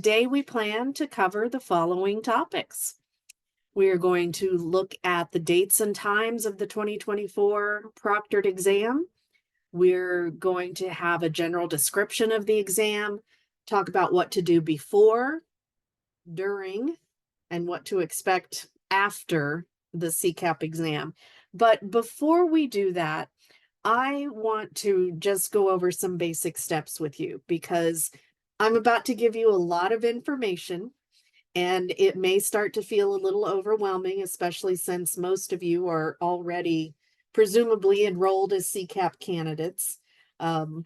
Today we plan to cover the following topics. We are going to look at the dates and times of the 2024 proctored exam. We're going to have a general description of the exam, talk about what to do before, during, and what to expect after the CCAP exam. But before we do that, I want to just go over some basic steps with you because I'm about to give you a lot of information and it may start to feel a little overwhelming, especially since most of you are already presumably enrolled as CCAP candidates. And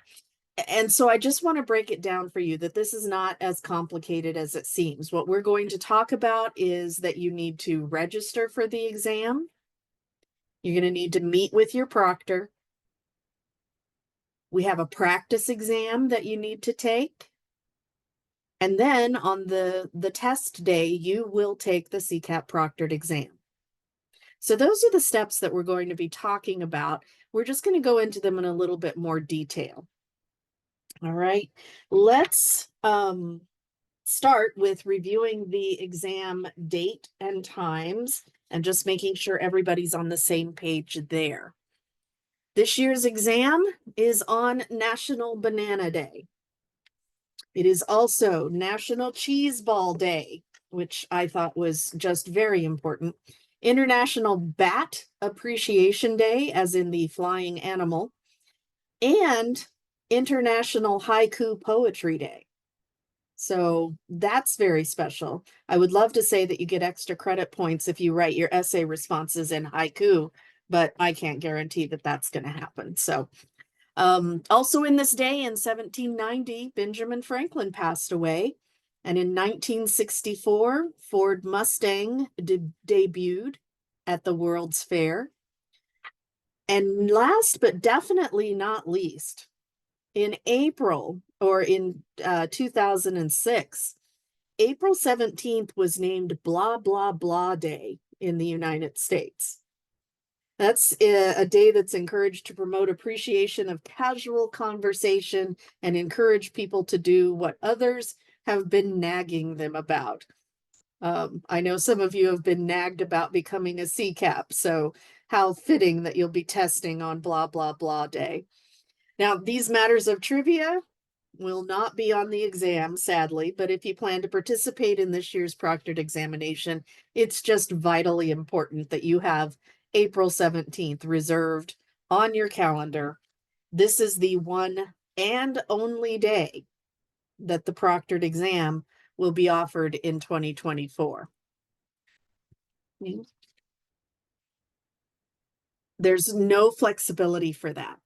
so I just want to break it down for you that this is not as complicated as it seems. What we're going to talk about is that you need to register for the exam. You're going to need to meet with your proctor. We have a practice exam that you need to take. And then on the test day, you will take the CCAP Proctored exam. So those are the steps that we're going to be talking about. We're just going to go into them in a little bit more detail. All right, let's start with reviewing the exam date and times and just making sure everybody's on the same page there. This year's exam is on National Banana Day. It is also National Cheese Ball Day, which I thought was just very important. International Bat Appreciation Day, as in the flying animal, and International Haiku Poetry Day. So that's very special. I would love to say that you get extra credit points if you write your essay responses in haiku, but I can't guarantee that that's going to happen. So also in this day in 1790, Benjamin Franklin passed away. And in 1964, Ford Mustang debuted at the World's Fair. And last but definitely not least, in April or in 2006, April 17th was named Blah, Blah, Blah Day in the United States. That's a day that's encouraged to promote appreciation of casual conversation and encourage people to do what others have been nagging them about. I know some of you have been nagged about becoming a CCAP, so how fitting that you'll be testing on Blah, Blah, Blah Day. Now, these matters of trivia will not be on the exam, sadly, but if you plan to participate in this year's proctored examination, it's just vitally important that you have April 17th reserved on your calendar. This is the one and only day that the proctored exam will be offered in 2024. There's no flexibility for that.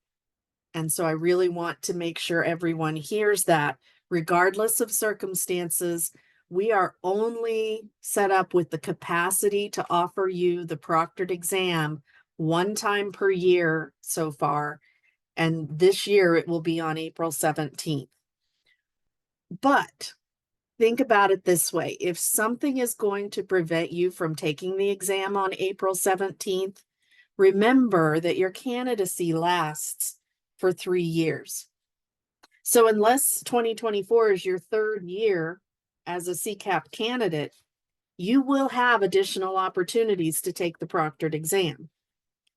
And so I really want to make sure everyone hears that regardless of circumstances, we are only set up with the capacity to offer you the proctored exam one time per year so far. And this year it will be on April 17th. But think about it this way. If something is going to prevent you from taking the exam on April 17th, remember that your candidacy lasts for 3 years. So unless 2024 is your third year as a CCAP candidate, you will have additional opportunities to take the proctored exam.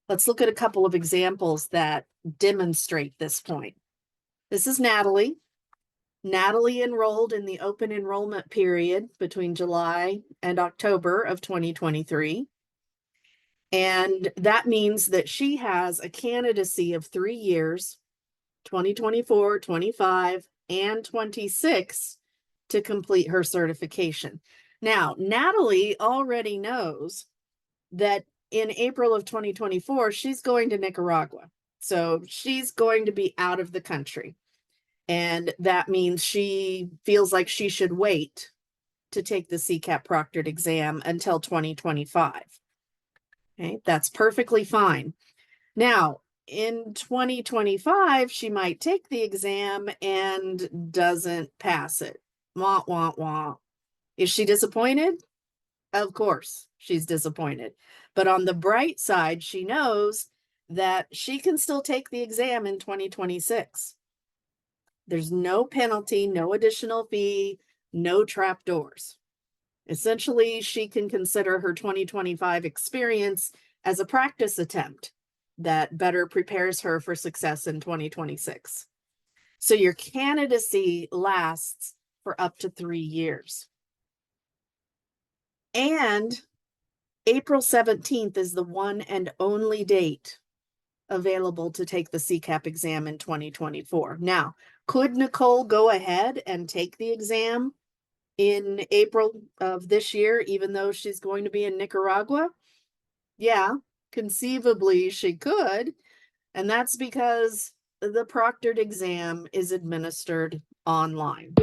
Let's look at a couple of examples that demonstrate this point. This is Natalie. Natalie enrolled in the open enrollment period between July and October of 2023. And that means that she has a candidacy of 3 years, 2024, 25, and 26 to complete her certification. Now, Natalie already knows that in April of 2024, she's going to Nicaragua. So she's going to be out of the country. And that means she feels like she should wait to take the CCAP proctored exam until 2025. Okay, that's perfectly fine. Now, in 2025, she might take the exam and doesn't pass it. Wah, wah, wah. Is she disappointed? Of course, she's disappointed. But on the bright side, she knows that she can still take the exam in 2026. There's no penalty, no additional fee, no trap doors. Essentially, she can consider her 2025 experience as a practice attempt that better prepares her for success in 2026. So your candidacy lasts for up to 3 years. And April 17th is the one and only date available to take the CCAP exam in 2024. Now, could Nicole go ahead and take the exam in April of this year, even though she's going to be in Nicaragua? Yeah, conceivably she could. And that's because the proctored exam is administered online.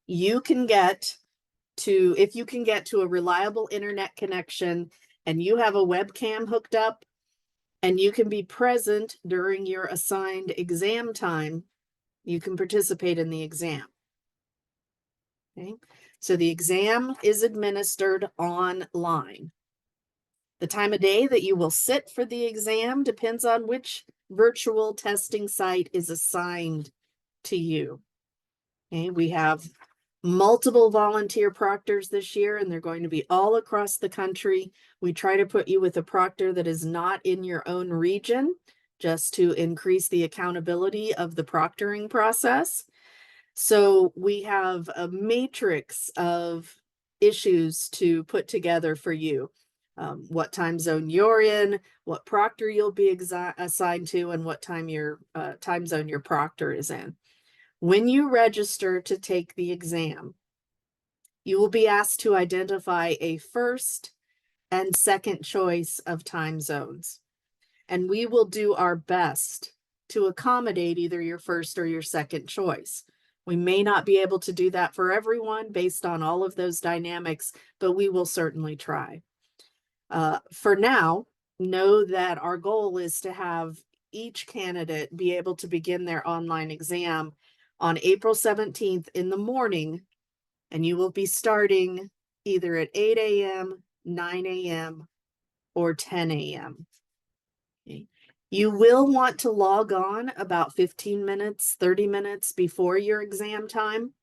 You can get to, if you can get to a reliable internet connection and you have a webcam hooked up and you can be present during your assigned exam time, you can participate in the exam. Okay, so the exam is administered online. The time of day that you will sit for the exam depends on which virtual testing site is assigned to you. Okay, we have multiple volunteer proctors this year, and they're going to be all across the country. We try to put you with a proctor that is not in your own region, just to increase the accountability of the proctoring process. So we have a matrix of issues to put together for you. What time zone you're in, what proctor you'll be assigned to, and what time zone your proctor is in. When you register to take the exam, you will be asked to identify a first and second choice of time zones. And we will do our best to accommodate either your first or your second choice. We may not be able to do that for everyone based on all of those dynamics, but we will certainly try. For now, know that our goal is to have each candidate be able to begin their online exam on April 17th in the morning, and you will be starting either at 8 a.m., 9 a.m., or 10 a.m. Okay. You will want to log on about 15 minutes, 30 minutes before your exam time.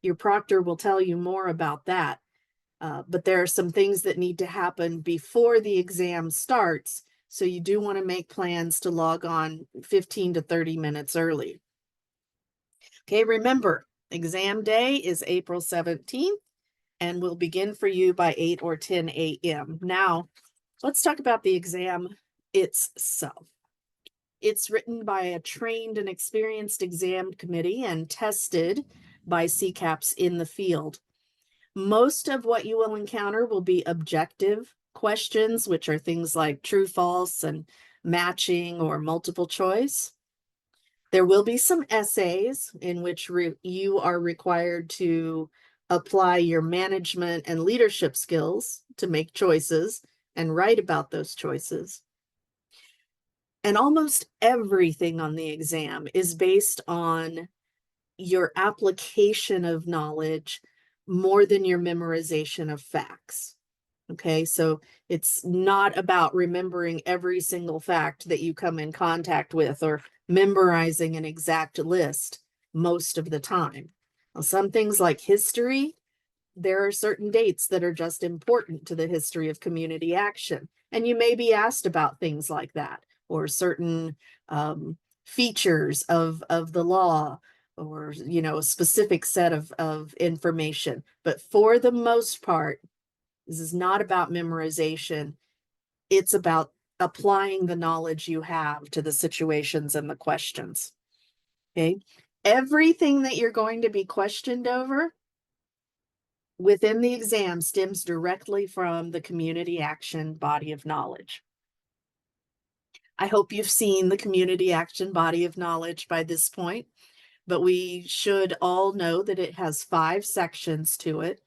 Your proctor will tell you more about that. But there are some things that need to happen before the exam starts. So you do want to make plans to log on 15 to 30 minutes early. Okay, remember, exam day is April 17th and will begin for you by 8 or 10 a.m. Now, let's talk about the exam itself. It's written by a trained and experienced exam committee and tested by CCAPs in the field. Most of what you will encounter will be objective questions, which are things like true, false, and matching or multiple choice. There will be some essays in which you are required to apply your management and leadership skills to make choices and write about those choices. And almost everything on the exam is based on your application of knowledge more than your memorization of facts. Okay, so it's not about remembering every single fact that you come in contact with or memorizing an exact list most of the time. Now, some things like history, there are certain dates that are just important to the history of community action. And you may be asked about things like that, or certain features of the law, or, you know, a specific set of information. But for the most part, this is not about memorization. It's about applying the knowledge you have to the situations and the questions. Okay. Everything that you're going to be questioned over within the exam stems directly from the community action body of knowledge. I hope you've seen the community action body of knowledge by this point, but we should all know that it has 5 sections to it.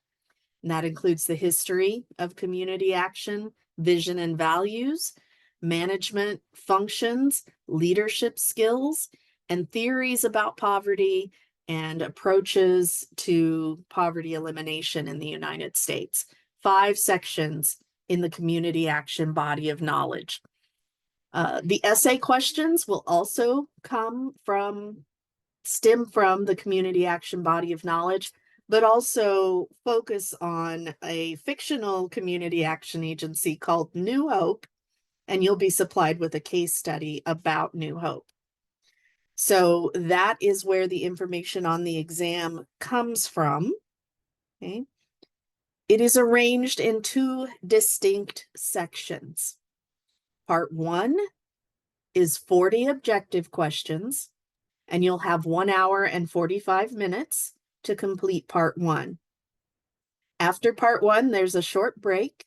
And that includes the history of community action, vision and values, management functions, leadership skills, and theories about poverty and approaches to poverty elimination in the United States. 5 sections in the community action body of knowledge. The essay questions will also stem from the community action body of knowledge, but also focus on a fictional community action agency called New Hope, and you'll be supplied with a case study about New Hope. So that is where the information on the exam comes from. Okay. It is arranged in two distinct sections. Part 1 is 40 objective questions, and you'll have 1 hour and 45 minutes to complete part 1. After part 1, there's a short break,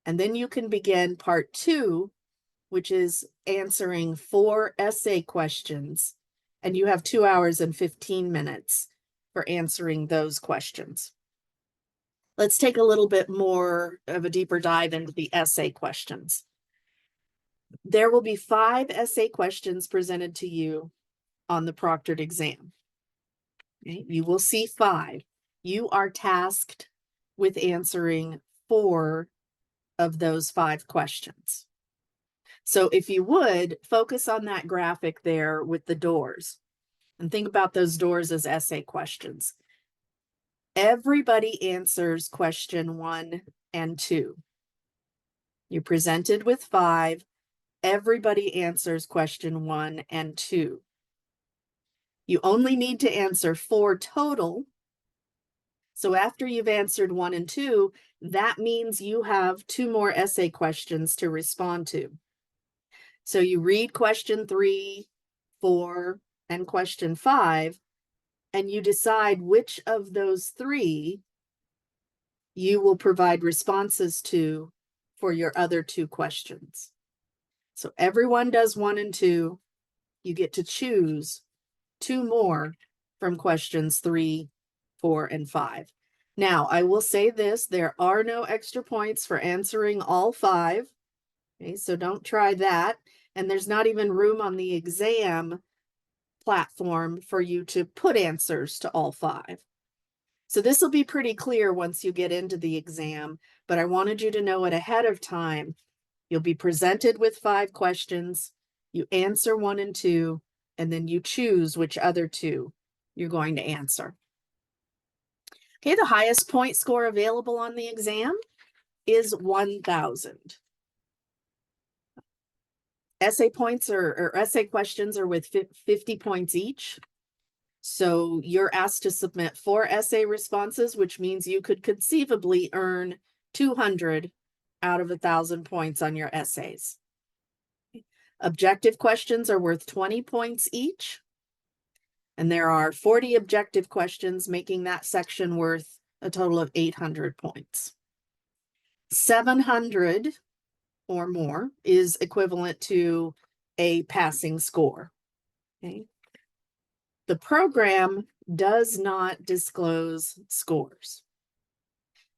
and then you can begin part 2, which is answering 4 essay questions, and you have 2 hours and 15 minutes for answering those questions. Let's take a little bit more of a deeper dive into the essay questions. There will be 5 essay questions presented to you on the proctored exam. Okay? You will see 5. You are tasked with answering 4 of those 5 questions. So if you would, focus on that graphic there with the doors and think about those doors as essay questions. Everybody answers question 1 and 2. You're presented with 5. Everybody answers question 1 and 2. You only need to answer 4 total. So after you've answered 1 and 2, that means you have 2 more essay questions to respond to. So you read question 3, 4, and question 5, and you decide which of those 3 you will provide responses to for your other 2 questions. So everyone does 1 and 2. You get to choose 2 more from questions 3, 4, and 5. Now, I will say this, there are no extra points for answering all 5. Okay, so don't try that. And there's not even room on the exam platform for you to put answers to all 5. So this will be pretty clear once you get into the exam, but I wanted you to know it ahead of time. You'll be presented with 5 questions, you answer 1 and 2, and then you choose which other 2 you're going to answer. Okay, the highest point score available on the exam is 1,000. Essay points or essay questions are with 50 points each. So you're asked to submit 4 essay responses, which means you could conceivably earn 200 out of 1,000 points on your essays. Objective questions are worth 20 points each. And there are 40 objective questions, making that section worth a total of 800 points. 700 or more is equivalent to a passing score. Okay. The program does not disclose scores.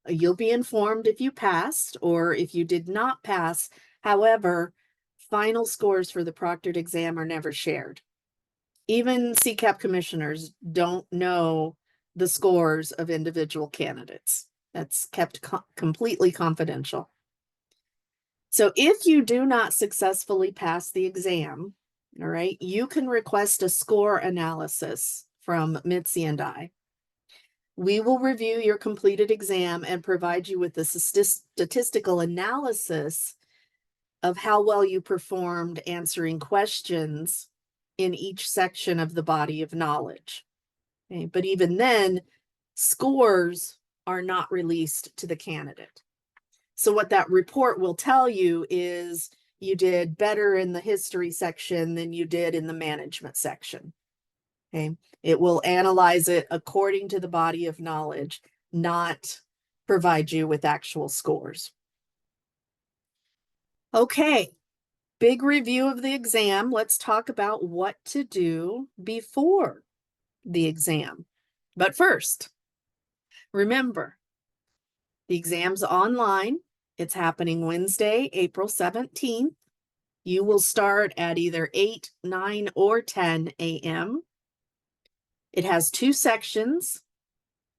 You'll be informed if you passed or if you did not pass. However, final scores for the proctored exam are never shared. Even CCAP commissioners don't know the scores of individual candidates. That's kept completely confidential. So if you do not successfully pass the exam, all right, you can request a score analysis from Mitzi and I. We will review your completed exam and provide you with a statistical analysis of how well you performed answering questions in each section of the body of knowledge. Okay, but even then, scores are not released to the candidate. So what that report will tell you is you did better in the history section than you did in the management section. Okay, it will analyze it according to the body of knowledge, not provide you with actual scores. Okay, big review of the exam. Let's talk about what to do before the exam. But first, remember, the exam's online. It's happening Wednesday, April 17th. You will start at either 8, 9, or 10 a.m. It has 2 sections,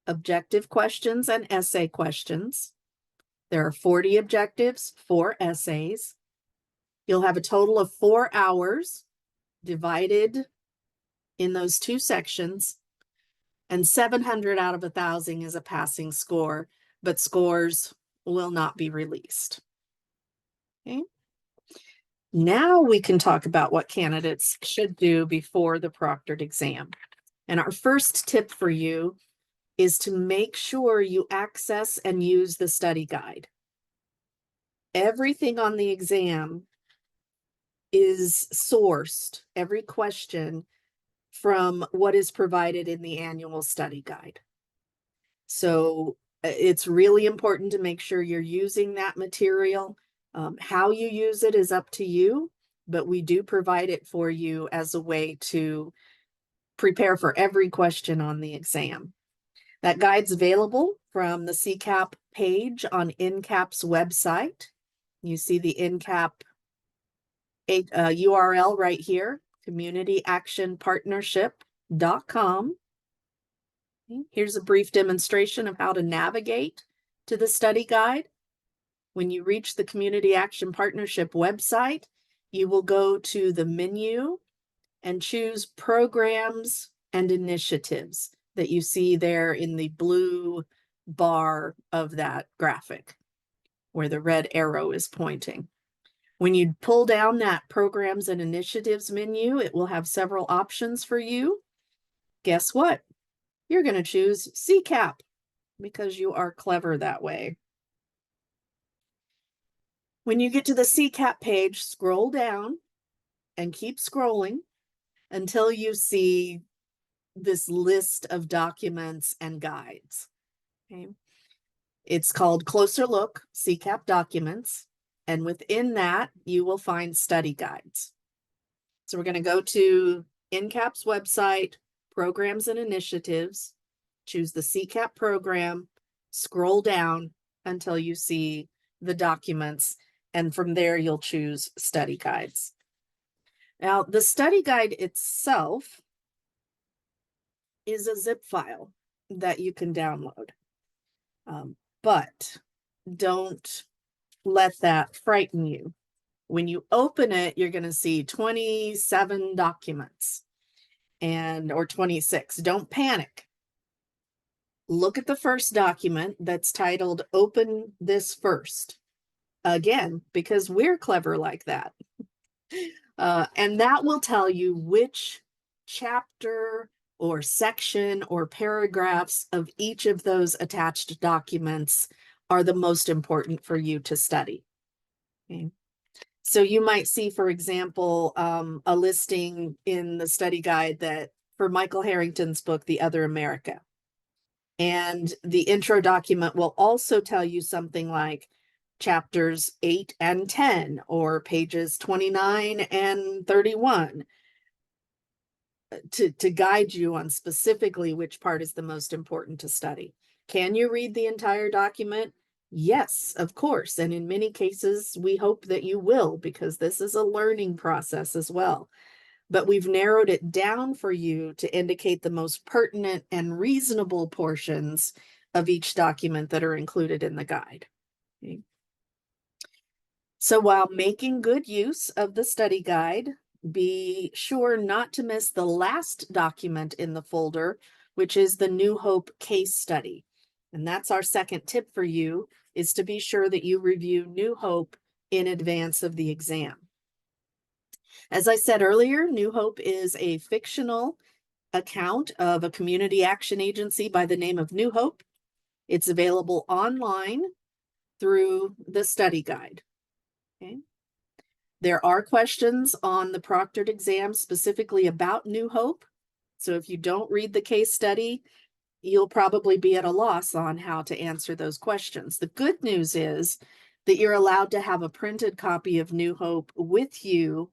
objective questions and essay questions. There are 40 objectives, 4 essays. You'll have a total of 4 hours divided in those 2 sections. And 700 out of 1,000 is a passing score, but scores will not be released. Okay. Now we can talk about what candidates should do before the proctored exam. And our first tip for you is to make sure you access and use the study guide. Everything on the exam is sourced, every question, from what is provided in the annual study guide. So it's really important to make sure you're using that material. How you use it is up to you, but we do provide it for you as a way to prepare for every question on the exam. That guide's available from the CCAP page on NCAP's website. You see the NCAP URL right here, communityactionpartnership.com. Here's a brief demonstration of how to navigate to the study guide. When you reach the Community Action Partnership website, you will go to the menu and choose Programs and Initiatives that you see there in the blue bar of that graphic where the red arrow is pointing. When you pull down that Programs and Initiatives menu, it will have several options for you. Guess what? You're going to choose CCAP because you are clever that way. When you get to the CCAP page, scroll down and keep scrolling until you see this list of documents and guides. Okay. It's called Closer Look, CCAP Documents, and within that, you will find study guides. So we're going to go to NCAP's website, Programs and Initiatives, choose the CCAP program, scroll down until you see the documents, and from there you'll choose study guides. Now, the study guide itself is a zip file that you can download, but don't let that frighten you. When you open it, you're going to see 27 documents or 26. Don't panic. Look at the first document that's titled Open This First. Again, because we're clever like that. And that will tell you which chapter or section or paragraphs of each of those attached documents are the most important for you to study. Okay. So you might see, for example, a listing in the study guide that for Michael Harrington's book, The Other America. And the intro document will also tell you something like chapters 8 and 10 or pages 29 and 31 to guide you on specifically which part is the most important to study. Can you read the entire document? Yes, of course. And in many cases, we hope that you will, because this is a learning process as well. But we've narrowed it down for you to indicate the most pertinent and reasonable portions of each document that are included in the guide. Okay. So while making good use of the study guide, be sure not to miss the last document in the folder, which is the New Hope case study. And that's our second tip for you, is to be sure that you review New Hope in advance of the exam. As I said earlier, New Hope is a fictional account of a community action agency by the name of New Hope. It's available online through the study guide. Okay. There are questions on the proctored exam specifically about New Hope. So if you don't read the case study, you'll probably be at a loss on how to answer those questions. The good news is that you're allowed to have a printed copy of New Hope with you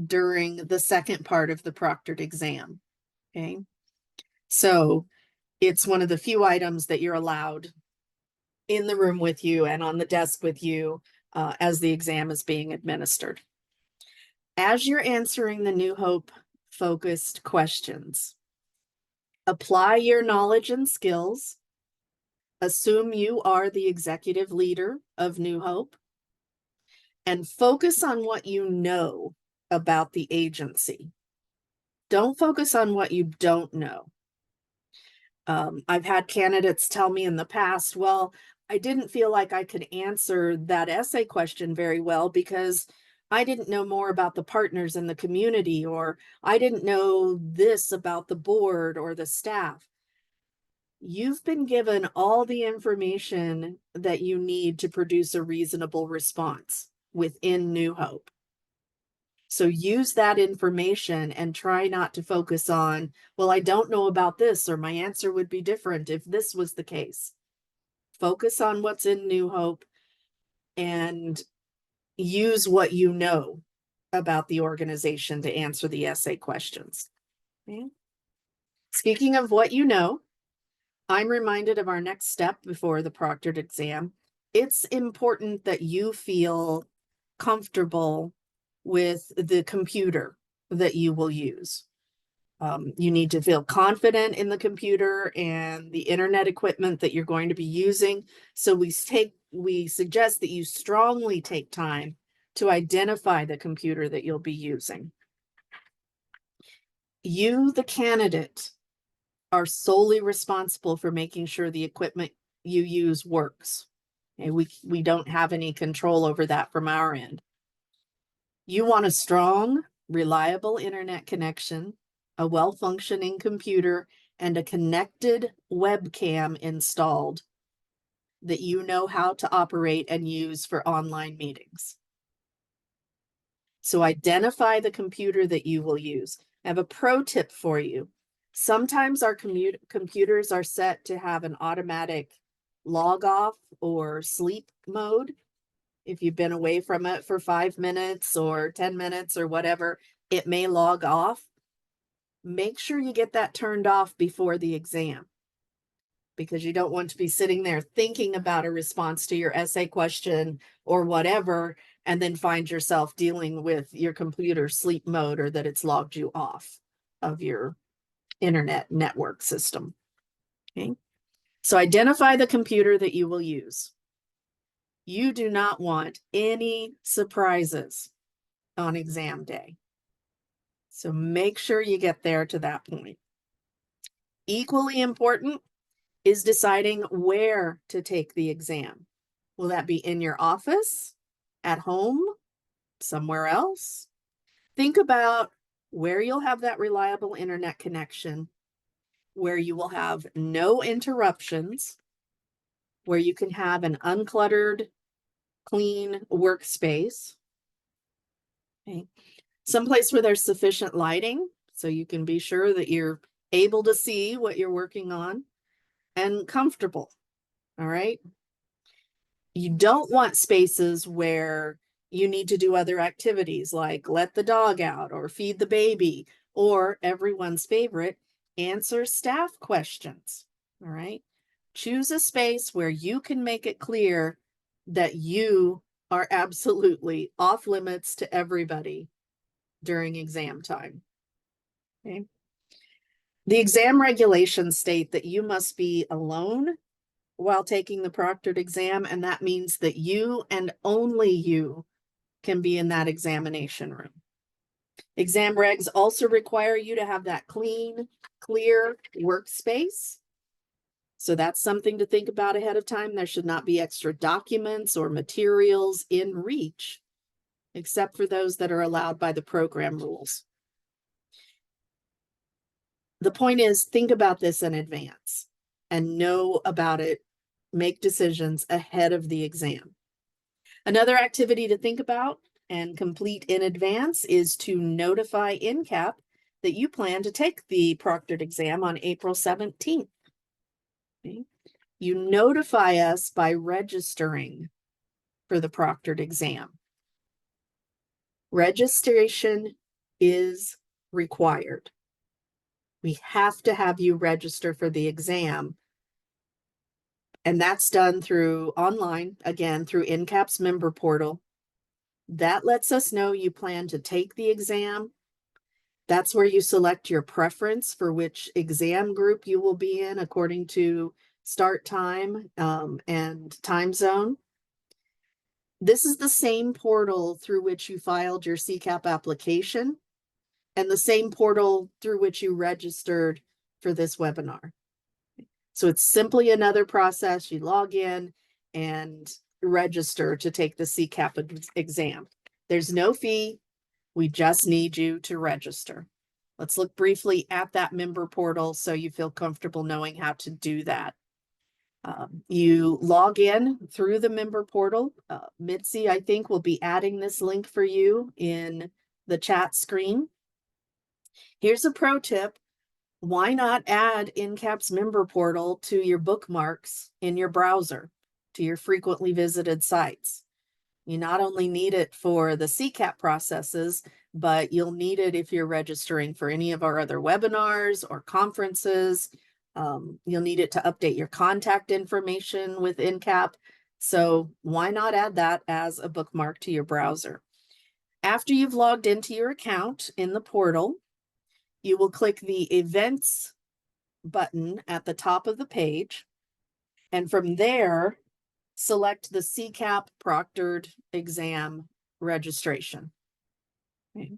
during the second part of the proctored exam. Okay. So it's one of the few items that you're allowed in the room with you and on the desk with you as the exam is being administered. As you're answering the New Hope focused questions, apply your knowledge and skills. Assume you are the executive leader of New Hope, and focus on what you know about the agency. Don't focus on what you don't know. I've had candidates tell me in the past, well, I didn't feel like I could answer that essay question very well because I didn't know more about the partners in the community, or I didn't know this about the board or the staff. You've been given all the information that you need to produce a reasonable response within New Hope. So use that information and try not to focus on, well, I don't know about this, or my answer would be different if this was the case. Focus on what's in New Hope and use what you know about the organization to answer the essay questions. Okay. Speaking of what you know, I'm reminded of our next step before the proctored exam. It's important that you feel comfortable with the computer that you will use. You need to feel confident in the computer and the internet equipment that you're going to be using. So we suggest that you strongly take time to identify the computer that you'll be using. You, the candidate, are solely responsible for making sure the equipment you use works. Okay, we don't have any control over that from our end. You want a strong, reliable internet connection, a well-functioning computer, and a connected webcam installed that you know how to operate and use for online meetings. So identify the computer that you will use. I have a pro tip for you. Sometimes our computers are set to have an automatic log off or sleep mode. If you've been away from it for 5 minutes or 10 minutes or whatever, it may log off. Make sure you get that turned off before the exam, because you don't want to be sitting there thinking about a response to your essay question or whatever, and then find yourself dealing with your computer sleep mode or that it's logged you off of your internet network system. Okay. So identify the computer that you will use. You do not want any surprises on exam day. So make sure you get there to that point. Equally important is deciding where to take the exam. Will that be in your office, at home, somewhere else? Think about where you'll have that reliable internet connection, where you will have no interruptions, where you can have an uncluttered, clean workspace. Okay. Someplace where there's sufficient lighting, so you can be sure that you're able to see what you're working on, and comfortable. All right. You don't want spaces where you need to do other activities like let the dog out or feed the baby, or everyone's favorite, answer staff questions. All right. Choose a space where you can make it clear that you are absolutely off limits to everybody during exam time. Okay. The exam regulations state that you must be alone while taking the proctored exam, and that means that you and only you can be in that examination room. Exam regs also require you to have that clean, clear workspace. So that's something to think about ahead of time. There should not be extra documents or materials in reach, except for those that are allowed by the program rules. The point is, think about this in advance and know about it. Make decisions ahead of the exam. Another activity to think about and complete in advance is to notify NCAP that you plan to take the proctored exam on April 17th. Okay. You notify us by registering for the proctored exam. Registration is required. We have to have you register for the exam. And that's done through online, again, through NCAP's member portal. That lets us know you plan to take the exam. That's where you select your preference for which exam group you will be in according to start time and time zone. This is the same portal through which you filed your CCAP application and the same portal through which you registered for this webinar. So it's simply another process. You log in and register to take the CCAP exam. There's no fee. We just need you to register. Let's look briefly at that member portal so you feel comfortable knowing how to do that. You log in through the member portal. Mitzi, I think, will be adding this link for you in the chat screen. Here's a pro tip. Why not add NCAP's member portal to your bookmarks in your browser, to your frequently visited sites? You not only need it for the CCAP processes, but you'll need it if you're registering for any of our other webinars or conferences. You'll need it to update your contact information with NCAP. So why not add that as a bookmark to your browser? After you've logged into your account in the portal, you will click the Events button at the top of the page. And from there, select the CCAP Proctored Exam registration. Okay.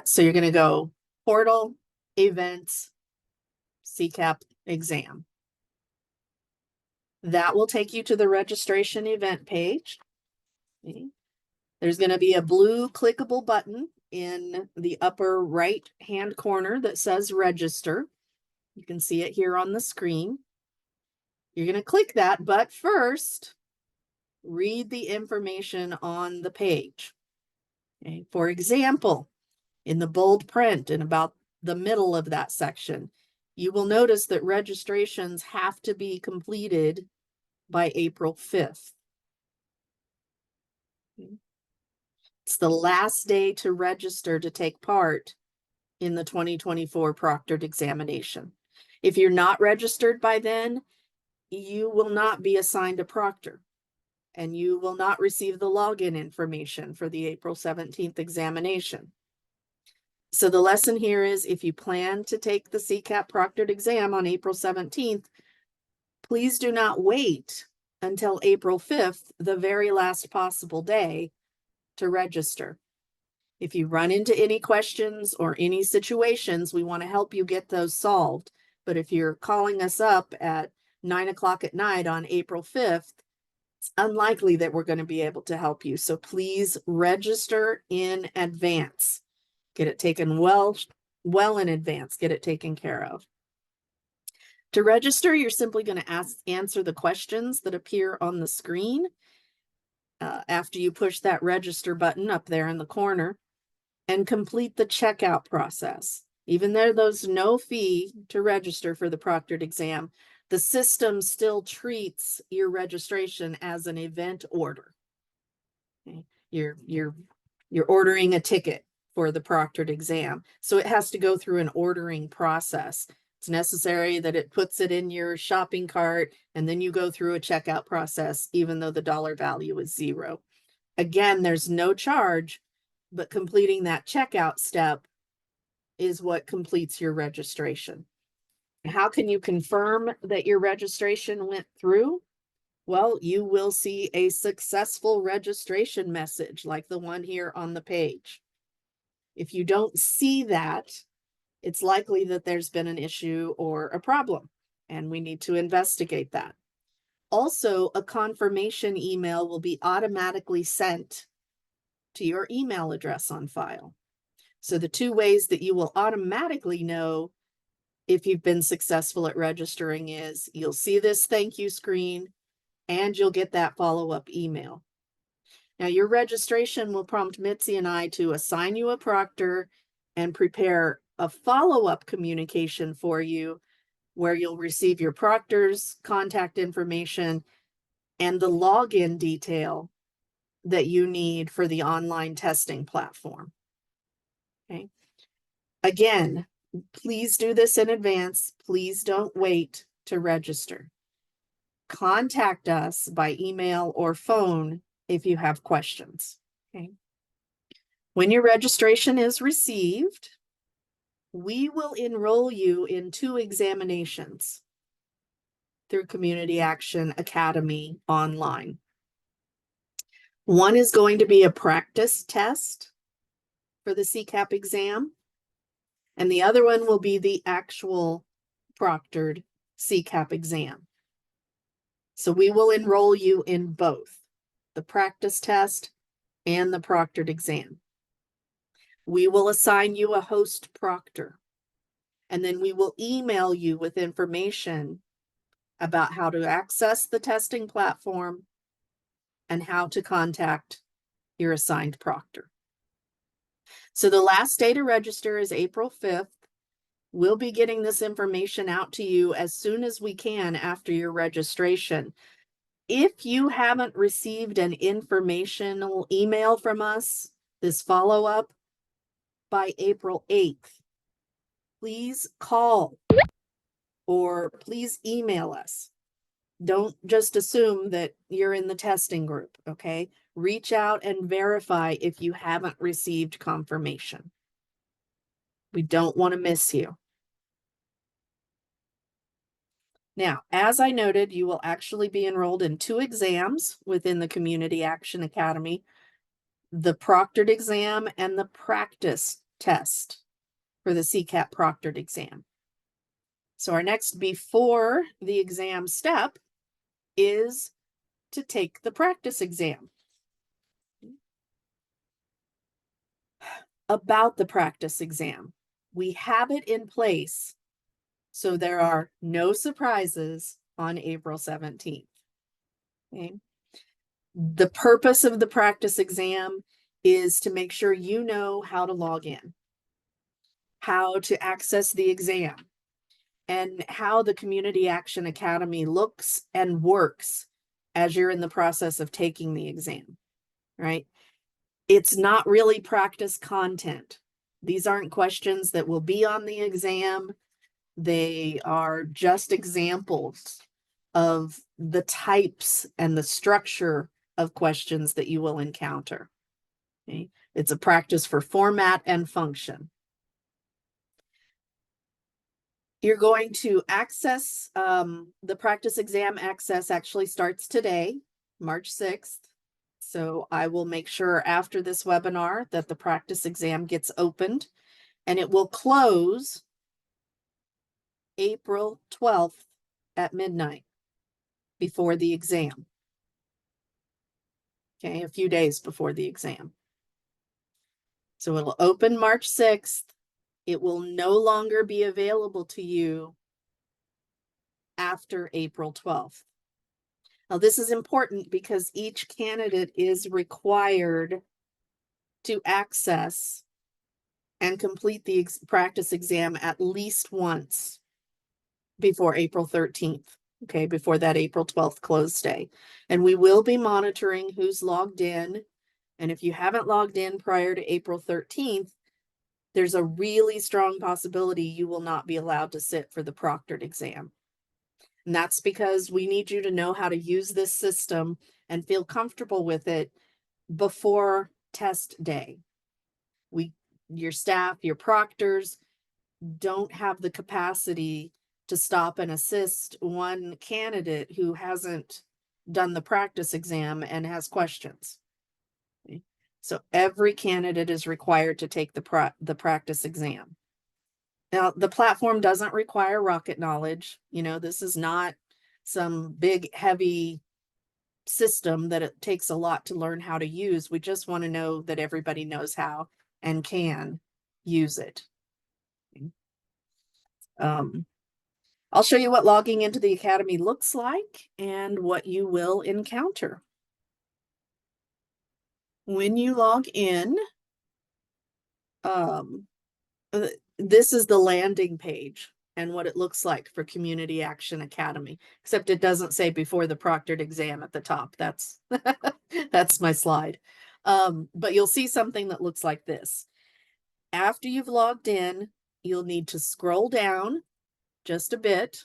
So you're going to go Portal, Events, CCAP Exam. That will take you to the registration event page. Okay. There's going to be a blue clickable button in the upper right hand corner that says Register. You can see it here on the screen. You're going to click that, but first, read the information on the page. Okay. For example, in the bold print in about the middle of that section, you will notice that registrations have to be completed by April 5th. Okay. It's the last day to register to take part in the 2024 proctored examination. If you're not registered by then, you will not be assigned a proctor, and you will not receive the login information for the April 17th examination. So the lesson here is, if you plan to take the CCAP proctored exam on April 17th, please do not wait until April 5th, the very last possible day, to register. If you run into any questions or any situations, we want to help you get those solved. But if you're calling us up at 9 o'clock at night on April 5th, it's unlikely that we're going to be able to help you. So please register in advance. Get it taken well in advance. Get it taken care of. To register, you're simply going to answer the questions that appear on the screen after you push that register button up there in the corner, and complete the checkout process. Even though there's no fee to register for the proctored exam, the system still treats your registration as an event order. Okay. You're ordering a ticket for the proctored exam, so it has to go through an ordering process. It's necessary that it puts it in your shopping cart, and then you go through a checkout process, even though the dollar value is $0. Again, there's no charge, but completing that checkout step is what completes your registration. How can you confirm that your registration went through? Well, you will see a successful registration message like the one here on the page. If you don't see that, it's likely that there's been an issue or a problem, and we need to investigate that. Also, a confirmation email will be automatically sent to your email address on file. So the two ways that you will automatically know if you've been successful at registering is you'll see this thank you screen, and you'll get that follow-up email. Now, your registration will prompt Mitzi and I to assign you a proctor and prepare a follow-up communication for you where you'll receive your proctor's contact information and the login detail that you need for the online testing platform. Okay. Again, please do this in advance. Please don't wait to register. Contact us by email or phone if you have questions. Okay. When your registration is received, we will enroll you in 2 examinations through Community Action Academy online. One is going to be a practice test for the CCAP exam, and the other one will be the actual proctored CCAP exam. So we will enroll you in both the practice test and the proctored exam. We will assign you a host proctor, and then we will email you with information about how to access the testing platform and how to contact your assigned proctor. So the last day to register is April 5th. We'll be getting this information out to you as soon as we can after your registration. If you haven't received an informational email from us, this follow-up, by April 8th, please call or please email us. Don't just assume that you're in the testing group, okay? Reach out and verify if you haven't received confirmation. We don't want to miss you. Now, as I noted, you will actually be enrolled in 2 exams within the Community Action Academy, the proctored exam and the practice test for the CCAP proctored exam. So our next before the exam step is to take the practice exam. About the practice exam, we have it in place so there are no surprises on April 17th. Okay. The purpose of the practice exam is to make sure you know how to log in, how to access the exam, and how the Community Action Academy looks and works as you're in the process of taking the exam, right? It's not really practice content. These aren't questions that will be on the exam. They are just examples of the types and the structure of questions that you will encounter. Okay? It's a practice for format and function. You're going to access, the practice exam access actually starts today, March 6th. So I will make sure after this webinar that the practice exam gets opened, and it will close April 12th at midnight before the exam. Okay, a few days before the exam. So it'll open March 6th. It will no longer be available to you after April 12th. Now, this is important because each candidate is required to access and complete the practice exam at least once before April 13th, okay, before that April 12th close day. And we will be monitoring who's logged in. And if you haven't logged in prior to April 13th, there's a really strong possibility you will not be allowed to sit for the proctored exam. And that's because we need you to know how to use this system and feel comfortable with it before test day. Your staff, your proctors don't have the capacity to stop and assist one candidate who hasn't done the practice exam and has questions. Okay? So every candidate is required to take the practice exam. Now, the platform doesn't require rocket knowledge. You know, this is not some big, heavy system that it takes a lot to learn how to use. We just want to know that everybody knows how and can use it. I'll show you what logging into the Academy looks like and what you will encounter. When you log in, this is the landing page and what it looks like for Community Action Academy, except it doesn't say before the proctored exam at the top. That's that's my slide. But you'll see something that looks like this. After you've logged in, you'll need to scroll down just a bit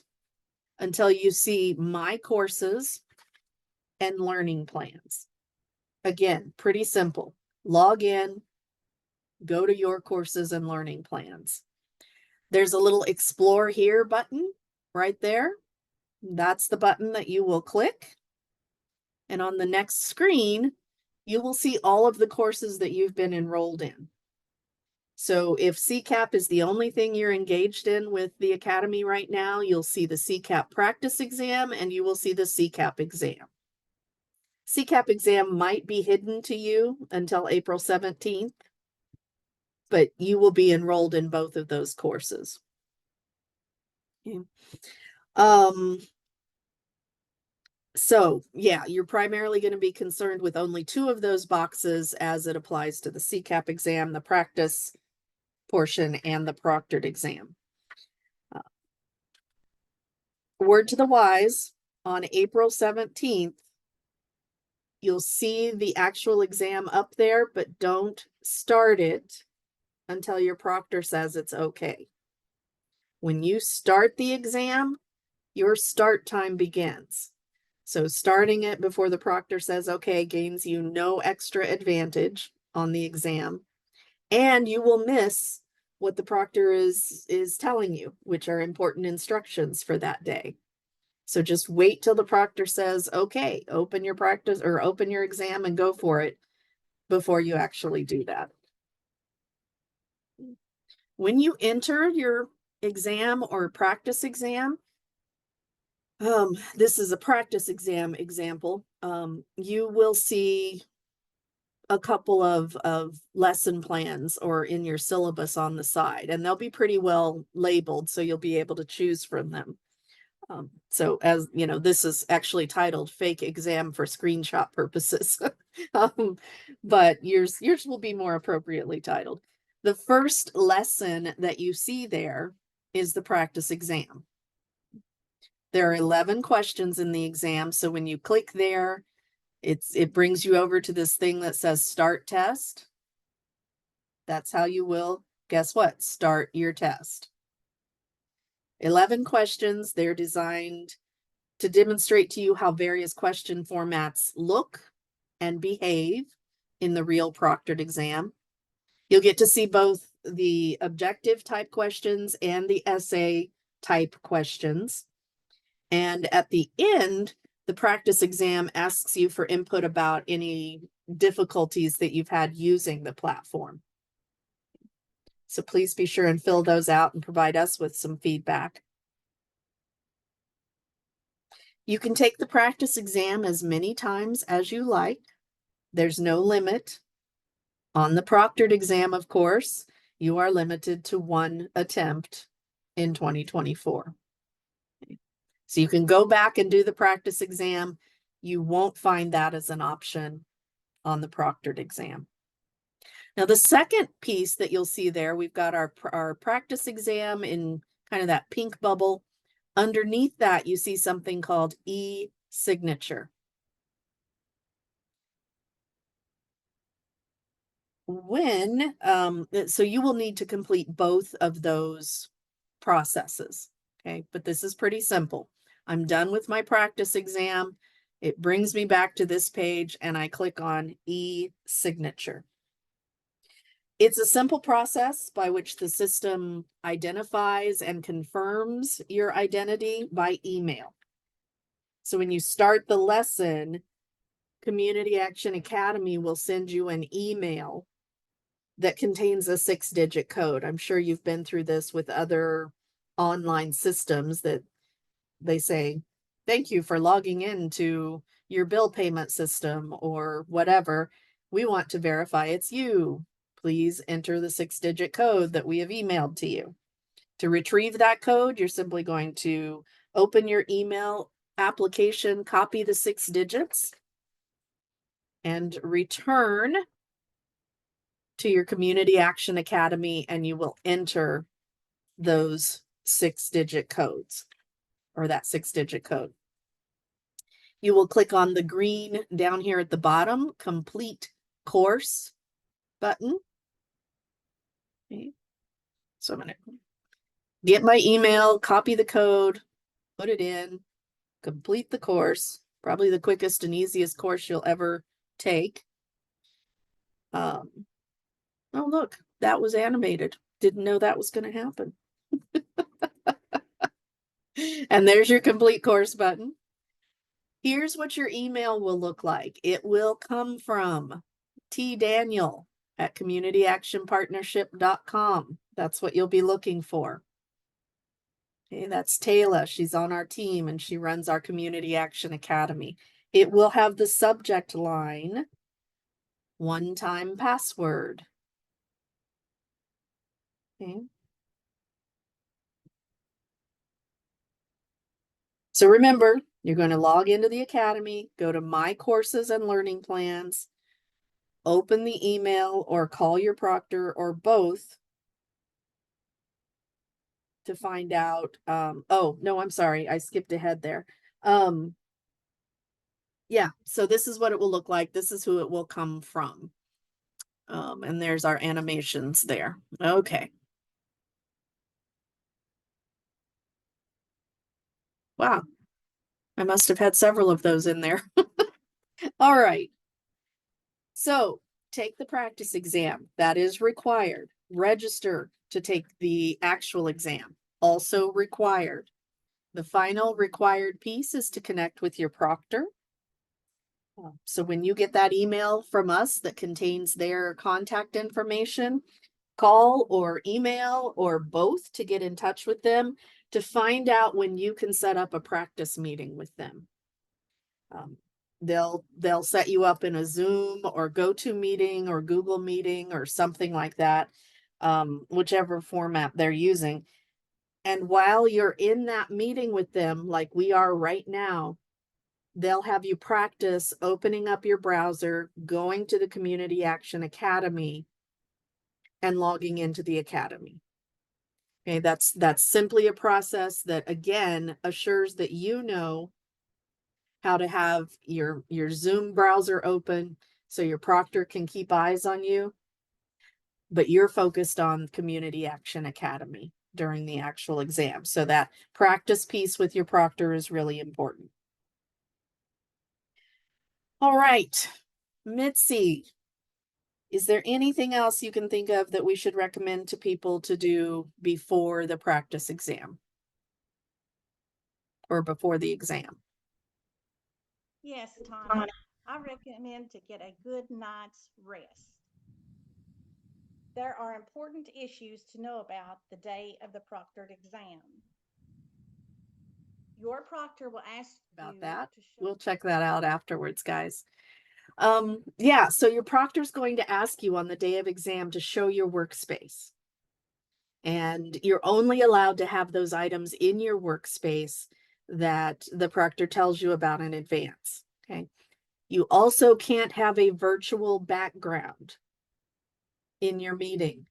until you see My Courses and Learning Plans. Again, pretty simple. Log in, go to your courses and learning plans. There's a little Explore Here button right there. That's the button that you will click. And on the next screen, you will see all of the courses that you've been enrolled in. So if CCAP is the only thing you're engaged in with the Academy right now, you'll see the CCAP practice exam and you will see the CCAP exam. CCAP exam might be hidden to you until April 17th, but you will be enrolled in both of those courses. Okay. So yeah, you're primarily going to be concerned with only two of those boxes as it applies to the CCAP exam, the practice portion and the proctored exam. Word to the wise, on April 17th, you'll see the actual exam up there, but don't start it until your proctor says it's okay. When you start the exam, your start time begins. So starting it before the proctor says okay gains you no extra advantage on the exam, and you will miss what the proctor is telling you, which are important instructions for that day. So just wait till the proctor says, okay, open your practice or open your exam and go for it before you actually do that. When you enter your exam or practice exam, this is a practice exam example, you will see a couple of lesson plans or in your syllabus on the side, and they'll be pretty well labeled, so you'll be able to choose from them. So as you know, this is actually titled Fake Exam for Screenshot Purposes, but yours will be more appropriately titled. The first lesson that you see there is the practice exam. There are 11 questions in the exam, so when you click there, it brings you over to this thing that says Start Test. That's how you will, guess what, start your test. 11 questions. They're designed to demonstrate to you how various question formats look and behave in the real proctored exam. You'll get to see both the objective type questions and the essay type questions. And at the end, the practice exam asks you for input about any difficulties that you've had using the platform. So please be sure and fill those out and provide us with some feedback. You can take the practice exam as many times as you like. There's no limit. On the proctored exam, of course, you are limited to one attempt in 2024. So you can go back and do the practice exam. You won't find that as an option on the proctored exam. Now, the second piece that you'll see there, we've got our practice exam in kind of that pink bubble. Underneath that, you see something called e-signature. So you will need to complete both of those processes, okay? But this is pretty simple. I'm done with my practice exam. It brings me back to this page and I click on e-signature. It's a simple process by which the system identifies and confirms your identity by email. So when you start the lesson, Community Action Academy will send you an email that contains a 6-digit code. I'm sure you've been through this with other online systems that they say, thank you for logging into your bill payment system or whatever. We want to verify it's you. Please enter the 6-digit code that we have emailed to you. To retrieve that code, you're simply going to open your email application, copy the 6 digits, and return to your Community Action Academy, and you will enter those 6-digit codes or that 6-digit code. You will click on the green down here at the bottom, Complete Course button. Okay. So I'm going to get my email, copy the code, put it in, complete the course, probably the quickest and easiest course you'll ever take. Oh, look, that was animated. Didn't know that was going to happen. And there's your complete course button. Here's what your email will look like. It will come from T. Daniel at communityactionpartnership.com. That's what you'll be looking for. Okay, that's Taylor. She's on our team and she runs our Community Action Academy. It will have the subject line, one-time password. Okay. So remember, you're going to log into the Academy, go to My Courses and Learning Plans, open the email or call your proctor or both to find out. Oh, no, I'm sorry. I skipped ahead there. Yeah, so this is what it will look like. This is who it will come from. And there's our animations there. Okay. Wow. I must have had several of those in there. All right. So take the practice exam. That is required. Register to take the actual exam. Also required. The final required piece is to connect with your proctor. So when you get that email from us that contains their contact information, call or email or both to get in touch with them to find out when you can set up a practice meeting with them. They'll set you up in a Zoom or GoToMeeting or Google Meeting or something like that, whichever format they're using. And while you're in that meeting with them, like we are right now, they'll have you practice opening up your browser, going to the Community Action Academy, and logging into the Academy. Okay, that's simply a process that, again, assures that you know how to have your Zoom browser open so your proctor can keep eyes on you, but you're focused on Community Action Academy during the actual exam. So that practice piece with your proctor is really important. All right, Mitzi, is there anything else you can think of that we should recommend to people to do before the practice exam or before the exam? Yes, Tawna, I recommend to get a good night's rest. There are important issues to know about the day of the proctored exam. Your proctor will ask About you that. to show. We'll check that out afterwards, guys. Yeah, so your proctor's going to ask you on the day of exam to show your workspace. And you're only allowed to have those items in your workspace that the proctor tells you about in advance. Okay. You also can't have a virtual background in your meeting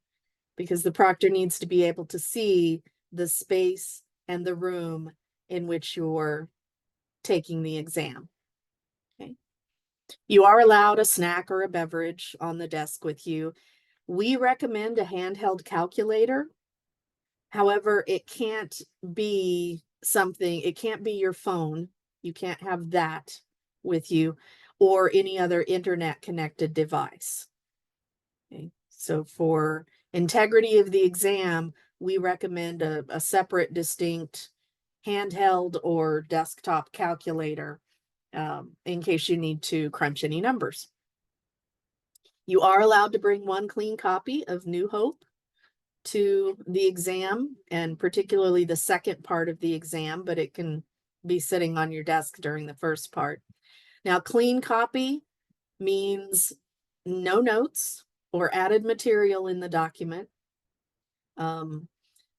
because the proctor needs to be able to see the space and the room in which you're taking the exam. Okay. You are allowed a snack or a beverage on the desk with you. We recommend a handheld calculator. However, it can't be something, it can't be your phone. You can't have that with you or any other internet connected device. Okay. So for integrity of the exam, we recommend a separate, distinct handheld or desktop calculator in case you need to crunch any numbers. You are allowed to bring one clean copy of New Hope to the exam, and particularly the second part of the exam, but it can be sitting on your desk during the first part. Now, clean copy means no notes or added material in the document.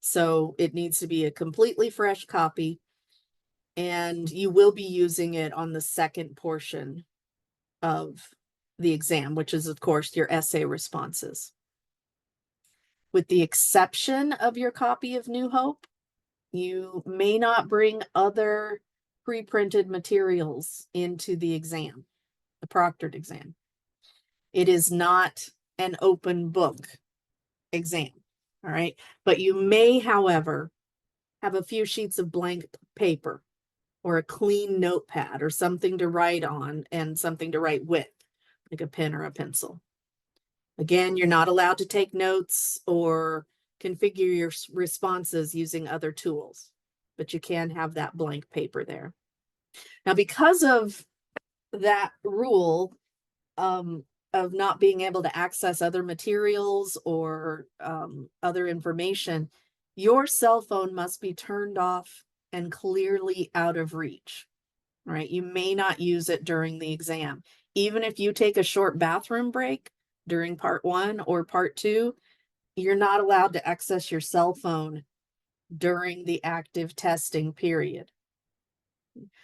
So it needs to be a completely fresh copy, and you will be using it on the second portion of the exam, which is, of course, your essay responses. With the exception of your copy of New Hope, you may not bring other pre-printed materials into the exam, the proctored exam. It is not an open book exam, all right? But you may, however, have a few sheets of blank paper or a clean notepad or something to write on and something to write with, like a pen or a pencil. Again, you're not allowed to take notes or configure your responses using other tools, but you can have that blank paper there. Now, because of that rule, of not being able to access other materials or other information, your cell phone must be turned off and clearly out of reach, right? You may not use it during the exam. Even if you take a short bathroom break during part 1 or part 2, you're not allowed to access your cell phone during the active testing period.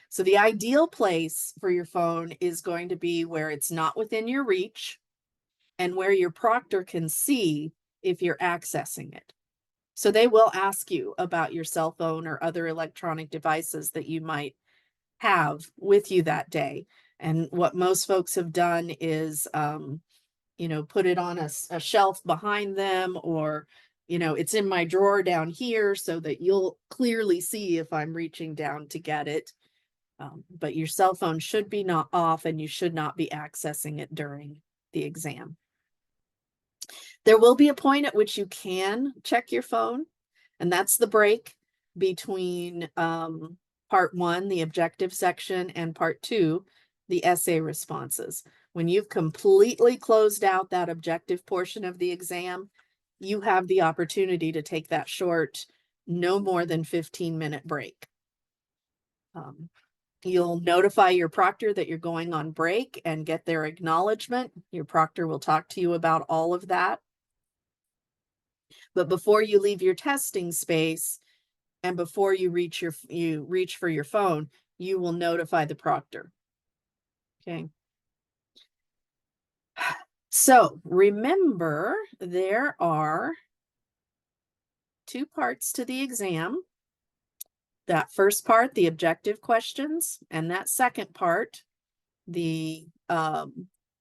So the ideal place for your phone is going to be where it's not within your reach and where your proctor can see if you're accessing it. So they will ask you about your cell phone or other electronic devices that you might have with you that day. And what most folks have done is, put it on a shelf behind them, or, it's in my drawer down here so that you'll clearly see if I'm reaching down to get it. But your cell phone should be not off, and you should not be accessing it during the exam. There will be a point at which you can check your phone, and that's the break between part 1, the objective section, and part 2, the essay responses. When you've completely closed out that objective portion of the exam, you have the opportunity to take that short, no more than 15-minute break. You'll notify your proctor that you're going on break and get their acknowledgement. Your proctor will talk to you about all of that. But before you leave your testing space and before you reach for your phone, you will notify the proctor. Okay. So remember, there are 2 parts to the exam. That first part, the objective questions, and that second part, the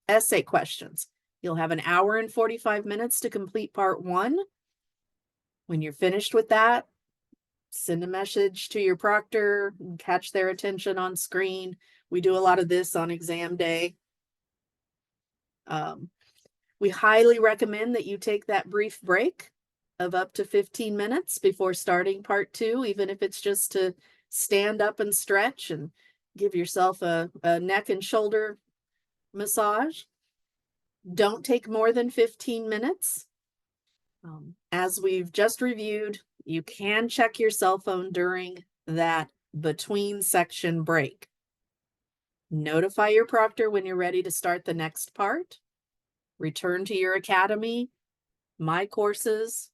essay questions. You'll have an hour and 45 minutes to complete part 1. When you're finished with that, send a message to your proctor, catch their attention on screen. We do a lot of this on exam day. We highly recommend that you take that brief break of up to 15 minutes before starting part 2, even if it's just to stand up and stretch and give yourself a neck and shoulder massage. Don't take more than 15 minutes. As we've just reviewed, you can check your cell phone during that between section break. Notify your proctor when you're ready to start the next part. Return to your academy, my courses,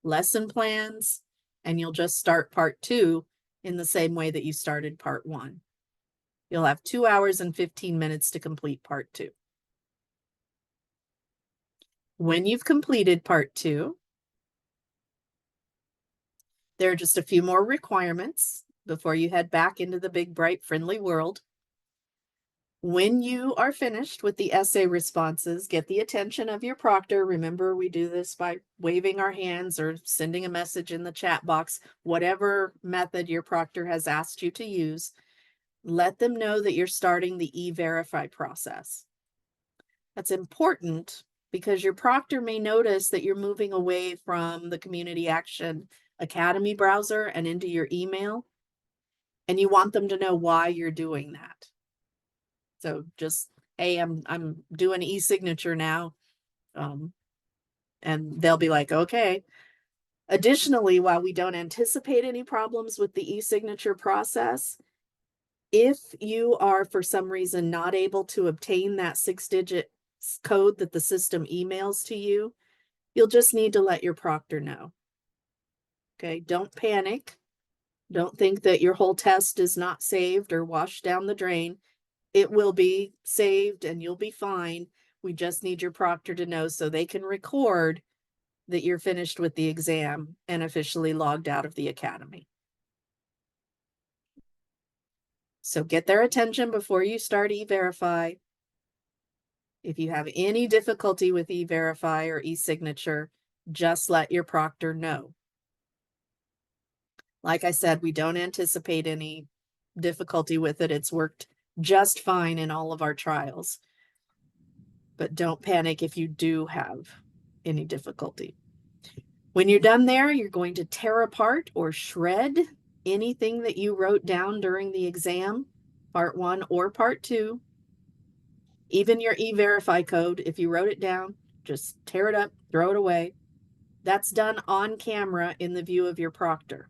lesson plans, and you'll just start part 2 in the same way that you started part 1. You'll have 2 hours and 15 minutes to complete part 2. When you've completed part 2, there are just a few more requirements before you head back into the big, bright, friendly world. When you are finished with the essay responses, get the attention of your proctor. Remember, we do this by waving our hands or sending a message in the chat box, whatever method your proctor has asked you to use. Let them know that you're starting the e-verify process. That's important because your proctor may notice that you're moving away from the Community Action Academy browser and into your email, and you want them to know why you're doing that. So just, hey, I'm doing e-signature now. And they'll be like, okay. Additionally, while we don't anticipate any problems with the e-signature process, if you are for some reason not able to obtain that 6-digit code that the system emails to you, you'll just need to let your proctor know. Okay, don't panic. Don't think that your whole test is not saved or washed down the drain. It will be saved and you'll be fine. We just need your proctor to know so they can record that you're finished with the exam and officially logged out of the academy. So get their attention before you start e-verify. If you have any difficulty with e-verify or e-signature, just let your proctor know. Like I said, we don't anticipate any difficulty with it. It's worked just fine in all of our trials. But don't panic if you do have any difficulty. When you're done there, you're going to tear apart or shred anything that you wrote down during the exam, part 1 or part 2. Even your E-Verify code, if you wrote it down, just tear it up, throw it away. That's done on camera in the view of your proctor.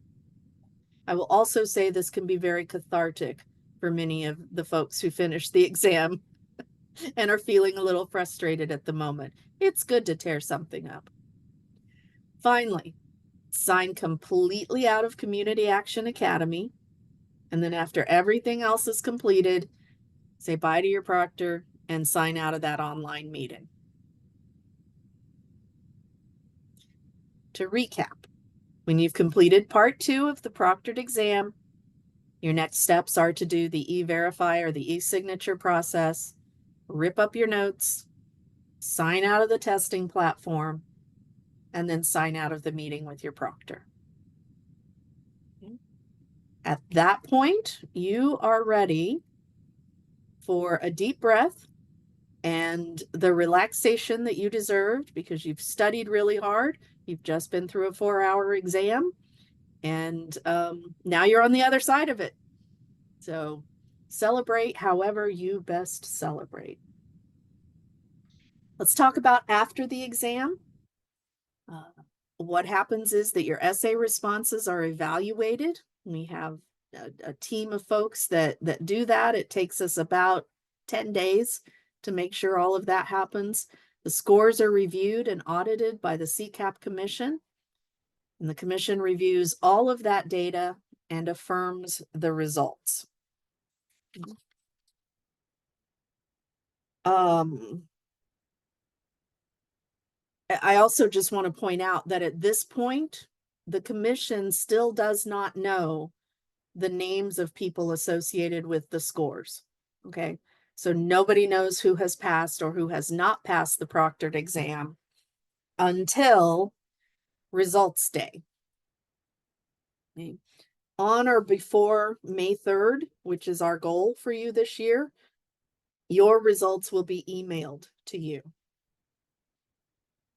I will also say this can be very cathartic for many of the folks who finish the exam and are feeling a little frustrated at the moment. It's good to tear something up. Finally, sign completely out of Community Action Academy. And then after everything else is completed, say bye to your proctor and sign out of that online meeting. To recap, when you've completed part 2 of the proctored exam, your next steps are to do the E-Verify or the e-signature process, rip up your notes, sign out of the testing platform, and then sign out of the meeting with your proctor. At that point, you are ready for a deep breath and the relaxation that you deserved because you've studied really hard. You've just been through a 4-hour exam, and now you're on the other side of it. So celebrate however you best celebrate. Let's talk about after the exam. What happens is that your essay responses are evaluated. We have a team of folks that do that. It takes us about 10 days to make sure all of that happens. The scores are reviewed and audited by the CCAP Commission, and the commission reviews all of that data and affirms the results. I also just want to point out that at this point, the commission still does not know the names of people associated with the scores. Okay. So nobody knows who has passed or who has not passed the proctored exam until results day. Okay. On or before May 3rd, which is our goal for you this year, your results will be emailed to you.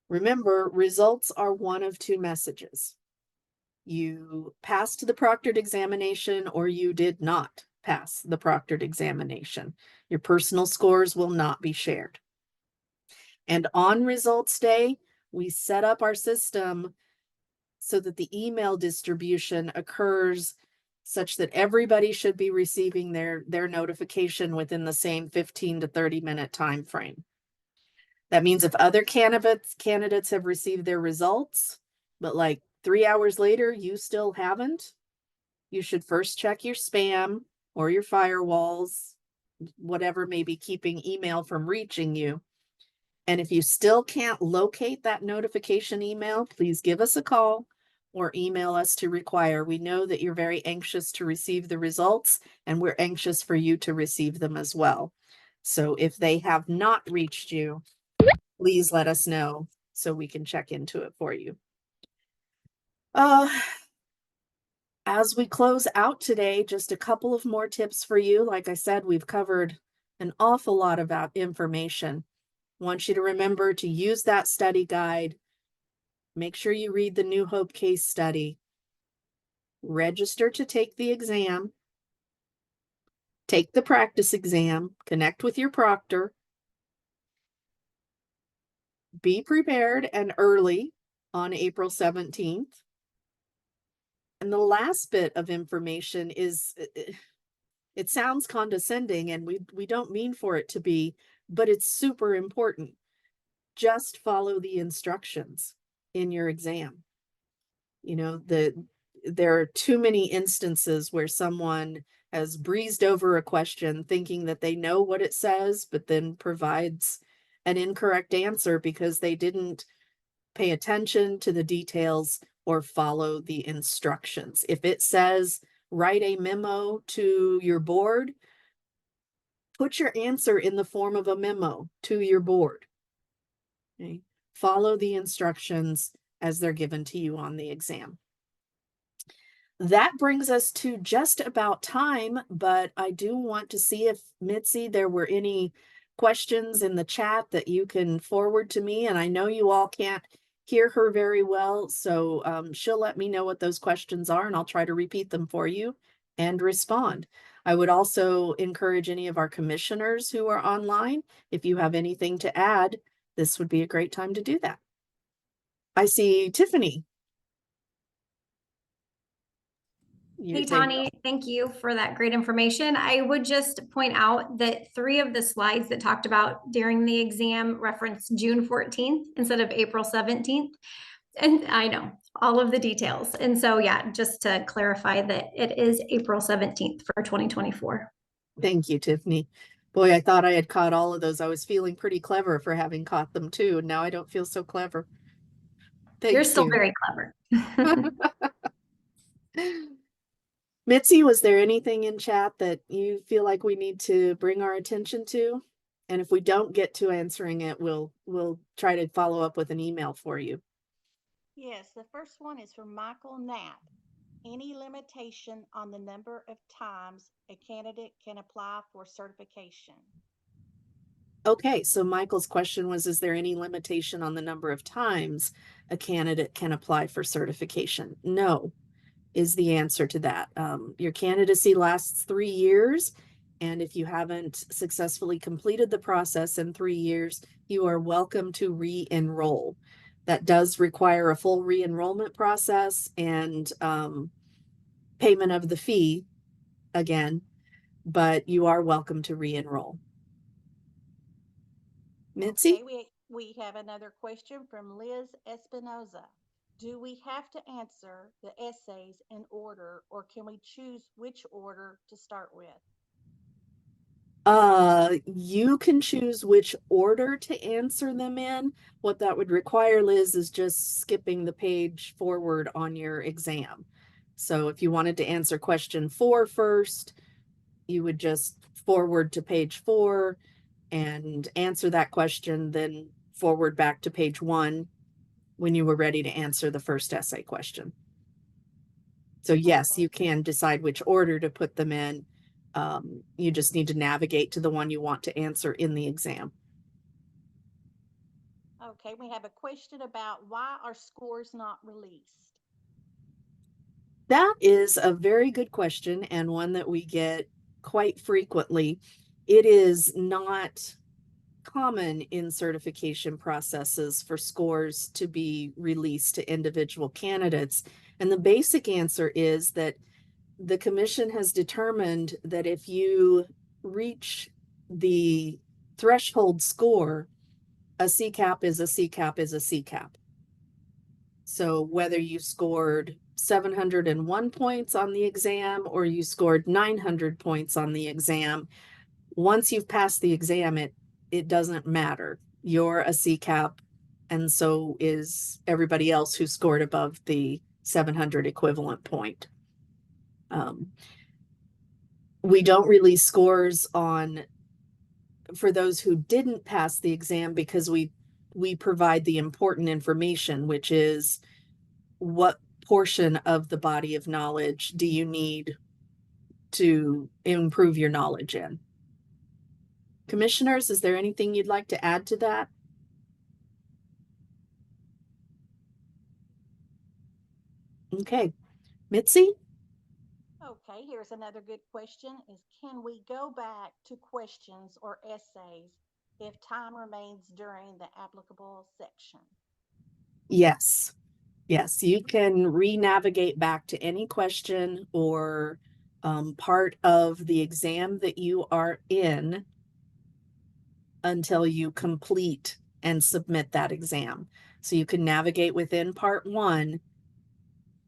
Remember, results are one of two messages. You passed the proctored examination or you did not pass the proctored examination. Your personal scores will not be shared. And on results day, we set up our system so that the email distribution occurs such that everybody should be receiving their notification within the same 15 to 30 minute time frame. That means if other candidates have received their results, but like 3 hours later, you still haven't, you should first check your spam or your firewalls, whatever may be keeping email from reaching you. And if you still can't locate that notification email, please give us a call or email us to require. We know that you're very anxious to receive the results, and we're anxious for you to receive them as well. So if they have not reached you, please let us know so we can check into it for you. As we close out today, just a couple of more tips for you. Like I said, we've covered an awful lot about information. I want you to remember to use that study guide. Make sure you read the New Hope case study. Register to take the exam. Take the practice exam. Connect with your proctor. Be prepared and early on April 17th. And the last bit of information is, it sounds condescending and we don't mean for it to be, but it's super important. Just follow the instructions in your exam. You know, there are too many instances where someone has breezed over a question thinking that they know what it says, but then provides an incorrect answer because they didn't pay attention to the details or follow the instructions. If it says write a memo to your board, put your answer in the form of a memo to your board. Okay? Follow the instructions as they're given to you on the exam. That brings us to just about time, but I do want to see if, Mitzi, there were any questions in the chat that you can forward to me. And I know you all can't hear her very well, so she'll let me know what those questions are and I'll try to repeat them for you and respond. I would also encourage any of our commissioners who are online, if you have anything to add, this would be a great time to do that. I see Tiffany. Hey, Tani, thank you for that great information. I would just point out that 3 of the slides that talked about during the exam referenced June 14th instead of April 17th. And I know all of the details. And so, yeah, just to clarify that it is April 17th for 2024. Thank you, Tiffany. Boy, I thought I had caught all of those. I was feeling pretty clever for having caught them too. Now I don't feel so clever. Thank You're still you. very clever. Mitzi, was there anything in chat that you feel like we need to bring our attention to? And if we don't get to answering it, we'll try to follow up with an email for you. Yes, the first one is from Michael Knapp. Any limitation on the number of times a candidate can apply for certification? Okay, so Michael's question was, is there any limitation on the number of times a candidate can apply for certification? No, is the answer to that. Your candidacy lasts 3 years, and if you haven't successfully completed the process in 3 years, you are welcome to re-enroll. That does require a full re-enrollment process and payment of the fee again, but you are welcome to re-enroll. Mitzi? Okay, we have another question from Liz Espinoza. Do we have to answer the essays in order, or can we choose which order to start with? You can choose which order to answer them in. What that would require, Liz, is just skipping the page forward on your exam. So if you wanted to answer question 4 first, you would just forward to page 4 and answer that question, then forward back to page 1 when you were ready to answer the first essay question. So yes, Okay. you can decide which order to put them in. You just need to navigate to the one you want to answer in the exam. Okay, we have a question about why are scores not released? That is a very good question and one that we get quite frequently. It is not common in certification processes for scores to be released to individual candidates. And the basic answer is that the commission has determined that if you reach the threshold score, a CCAP is a CCAP is a CCAP. So whether you scored 701 points on the exam or you scored 900 points on the exam, once you've passed the exam, it doesn't matter. You're a CCAP, and so is everybody else who scored above the 700 equivalent point. We don't release scores for those who didn't pass the exam because we provide the important information, which is what portion of the body of knowledge do you need to improve your knowledge in. Commissioners, is there anything you'd like to add to that? Okay, Mitzi? Okay, here's another good question is can we go back to questions or essays if time remains during the applicable section? Yes. Yes, you can re-navigate back to any question or part of the exam that you are in until you complete and submit that exam. So you can navigate within part 1,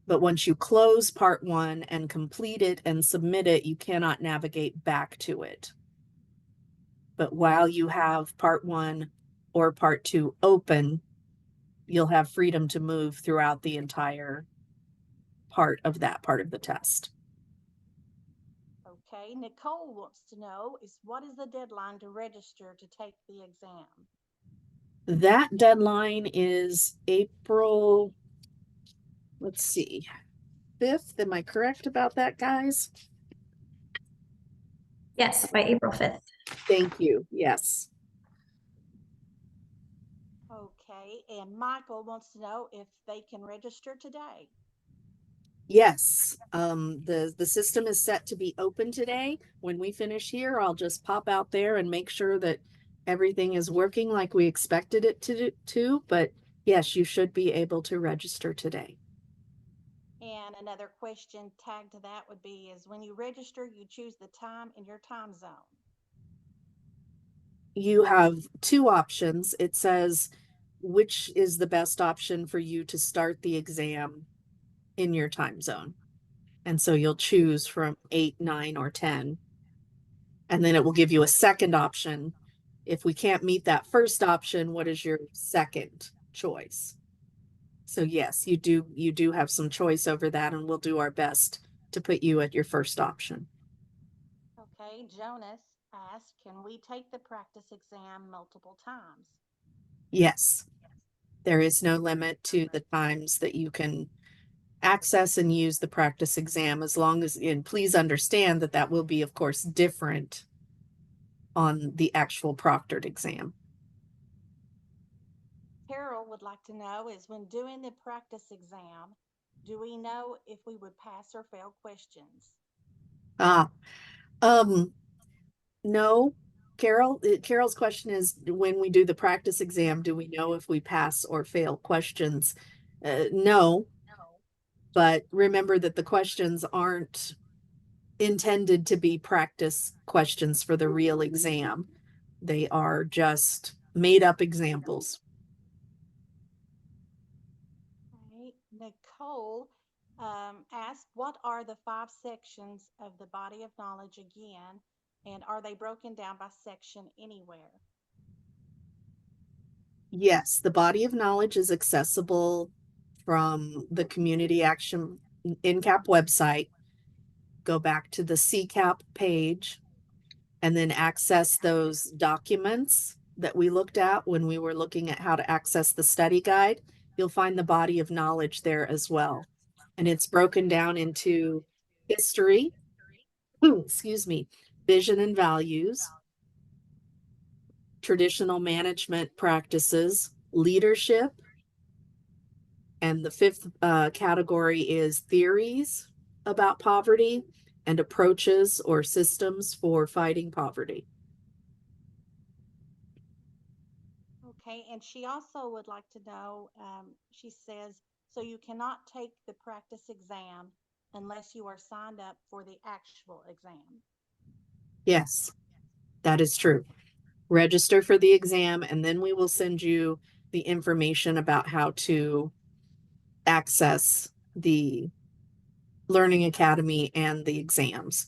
but once you close part 1 and complete it and submit it, you cannot navigate back to it. But while you have part 1 or part 2 open, you'll have freedom to move throughout the entire part of that part of the test. Okay, Nicole wants to know is what is the deadline to register to take the exam? That deadline is April, let's see, 5th. Am I correct about that, guys? Yes, by April 5th. Thank you. Yes. Okay, and Michael wants to know if they can register today. Yes, the system is set to be open today. When we finish here, I'll just pop out there and make sure that everything is working like we expected it to, but yes, you should be able to register today. And another question tagged to that would be is when you register, you choose the time in your time zone. You have two options. It says which is the best option for you to start the exam in your time zone. And so you'll choose from 8, 9, or 10. And then it will give you a second option. If we can't meet that first option, what is your second choice? So yes, you do have some choice over that, and we'll do our best to put you at your first option. Okay, Jonas asked, can we take the practice exam multiple times? Yes, there is no limit to the times that you can access and use the practice exam, as long as, and please understand that that will be, of course, different on the actual proctored exam. Carol would like to know is when doing the practice exam, do we know if we would pass or fail questions? Ah, um, no, Carol's question is, when we do the practice exam, do we know if we pass or fail questions? No, but remember that the questions aren't intended to be practice questions for the real exam. They are just made up examples. Okay. Nicole asked, what are the 5 sections of the body of knowledge again? And are they broken down by section anywhere? Yes, the body of knowledge is accessible from the Community Action NCAP website. Go back to the CCAP page and then access those documents that we looked at when we were looking at how to access the study guide. You'll find the body of knowledge there as well. And it's broken down into history, excuse me, vision and values, traditional management practices, leadership, and the fifth category is theories about poverty and approaches or systems for fighting poverty. Okay, and she also would like to know, she says, so you cannot take the practice exam unless you are signed up for the actual exam. Yes, that is true. Register for the exam, and then we will send you the information about how to access the Learning Academy and the exams.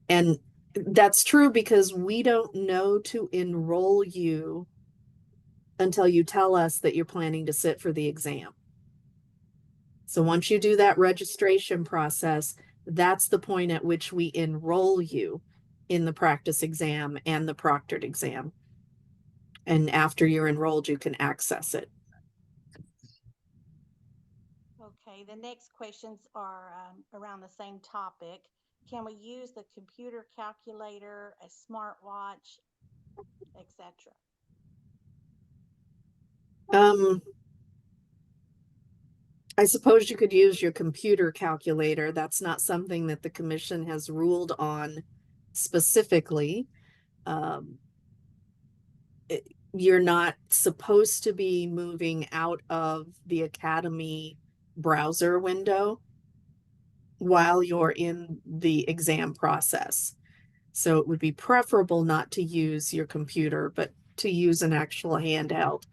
And that's true because we don't know to enroll you until you tell us that you're planning to sit for the exam. So once you do that registration process, that's the point at which we enroll you in the practice exam and the proctored exam. And after you're enrolled, you can access it. Okay, the next questions are around the same topic. Can we use the computer calculator, a smartwatch, etc.? I suppose you could use your computer calculator. That's not something that the commission has ruled on specifically. Um, you're not supposed to be moving out of the Academy browser window while you're in the exam process. So it would be preferable not to use your computer, but to use an actual handheld.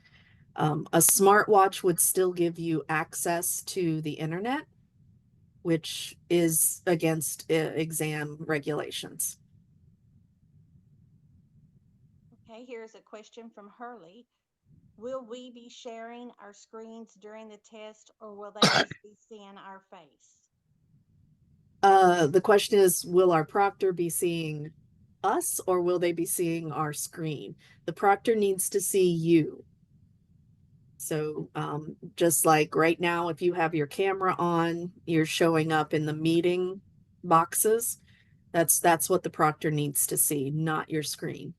A smartwatch would still give you access to the internet, which is against exam regulations. Okay, here's a question from Hurley. Will we be sharing our screens during the test or will they just be seeing our face? The question is, will our proctor be seeing us or will they be seeing our screen? The proctor needs to see you. So just like right now, if you have your camera on, you're showing up in the meeting boxes. That's what the proctor needs to see, not your screen.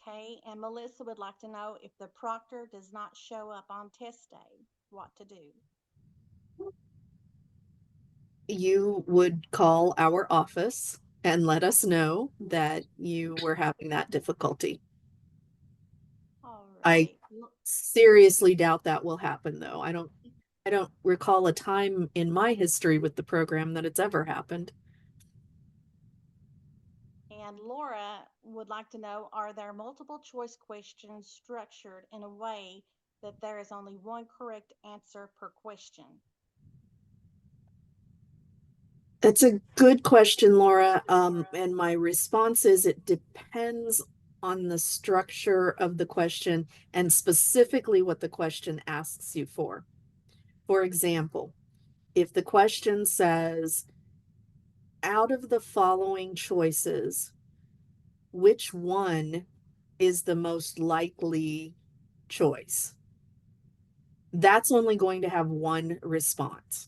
Okay, and Melissa would like to know if the proctor does not show up on test day, what to do. you would call our office and let us know that you were having that difficulty. All I right. seriously doubt that will happen, though. I don't recall a time in my history with the program that it's ever happened. And Laura would like to know, are there multiple choice questions structured in a way that there is only one correct answer per question? That's a good question, Laura. And my response is it depends on the structure of the question and specifically what the question asks you for. For example, if the question says, out of the following choices, which one is the most likely choice? That's only going to have one response.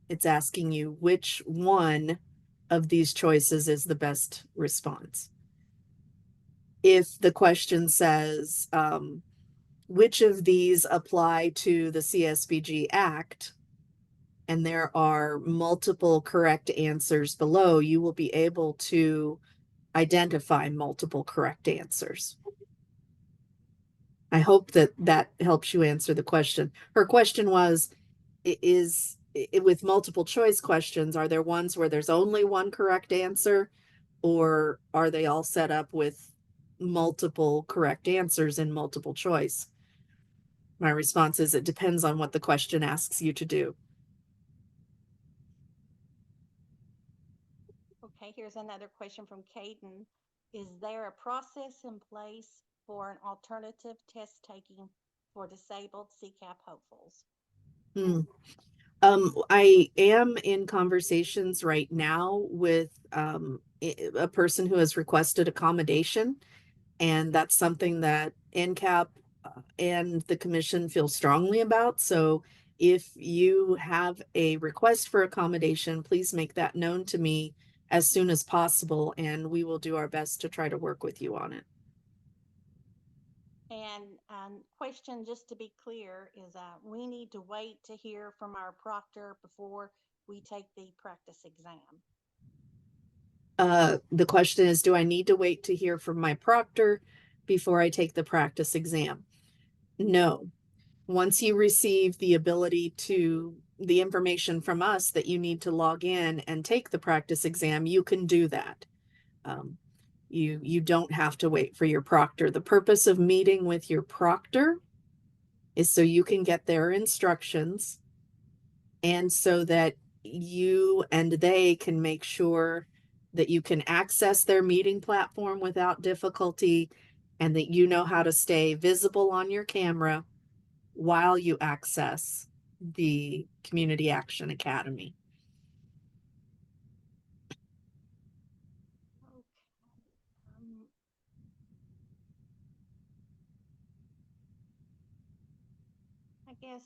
It's asking you which one of these choices is the best response. If the question says, which of these apply to the CSBG Act, and there are multiple correct answers below, you will be able to identify multiple correct answers. I hope that that helps you answer the question. Her question was, with multiple choice questions, are there ones where there's only one correct answer, or are they all set up with multiple correct answers in multiple choice? My response is it depends on what the question asks you to do. Okay, here's another question from Caden. Is there a process in place for an alternative test taking for disabled CCAP hopefuls? I am in conversations right now with a person who has requested accommodation, and that's something that NCAP and the commission feel strongly about. So if you have a request for accommodation, please make that known to me as soon as possible, and we will do our best to try to work with you on it. And question, just to be clear, is we need to wait to hear from our proctor before we take the practice exam. The question is, do I need to wait to hear from my proctor before I take the practice exam? No. Once you receive the information from us that you need to log in and take the practice exam, you can do that. You don't have to wait for your proctor. The purpose of meeting with your proctor is so you can get their instructions and so that you and they can make sure that you can access their meeting platform without difficulty and that you know how to stay visible on your camera while you access the Community Action Academy. Okay. I guess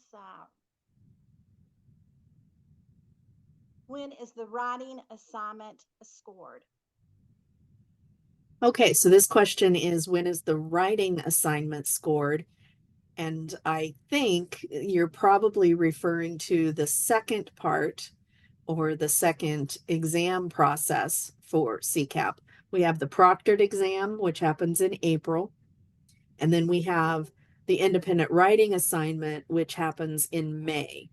when is the writing assignment scored? Okay, so this question is, when is the writing assignment scored? And I think you're probably referring to the second part or the second exam process for CCAP. We have the proctored exam, which happens in April. And then we have the independent writing assignment, which happens in May.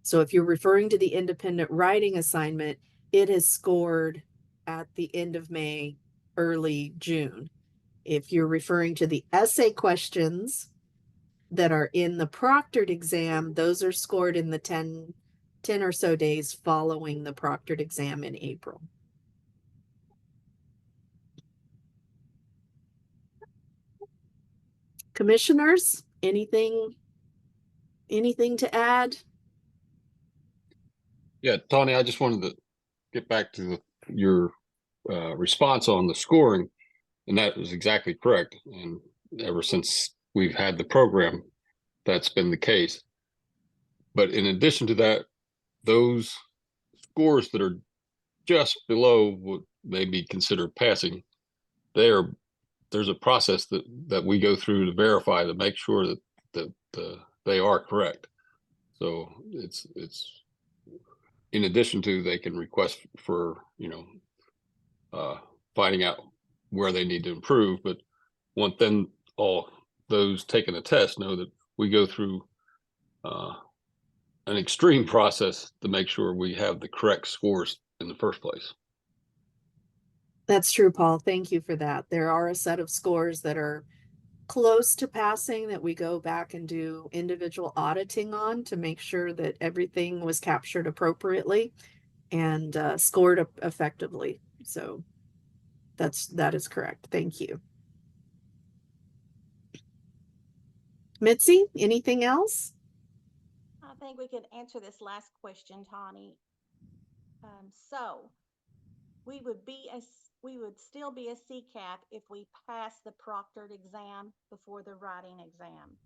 So if you're referring to the independent writing assignment, it is scored at the end of May, early June. If you're referring to the essay questions that are in the proctored exam, those are scored in the 10 or so days following the proctored exam in April. Commissioners, anything to add? Yeah, Tony, I just wanted to get back to your response on the scoring, and that was exactly correct. And ever since we've had the program, that's been the case. But in addition to that, those scores that are just below what may be considered passing, there's a process that we go through to verify to make sure that they are correct. So it's in addition to, they can request for, finding out where they need to improve, but want then all those taking a test know that we go through an extreme process to make sure we have the correct scores in the first place. That's true, Paul. Thank you for that. There are a set of scores that are close to passing that we go back and do individual auditing on to make sure that everything was captured appropriately and scored effectively. So that is correct. Thank you. Mitzi, anything else? I think we could answer this last question, Tawny. So we would still be a CCAP if we pass the proctored exam before the writing exam.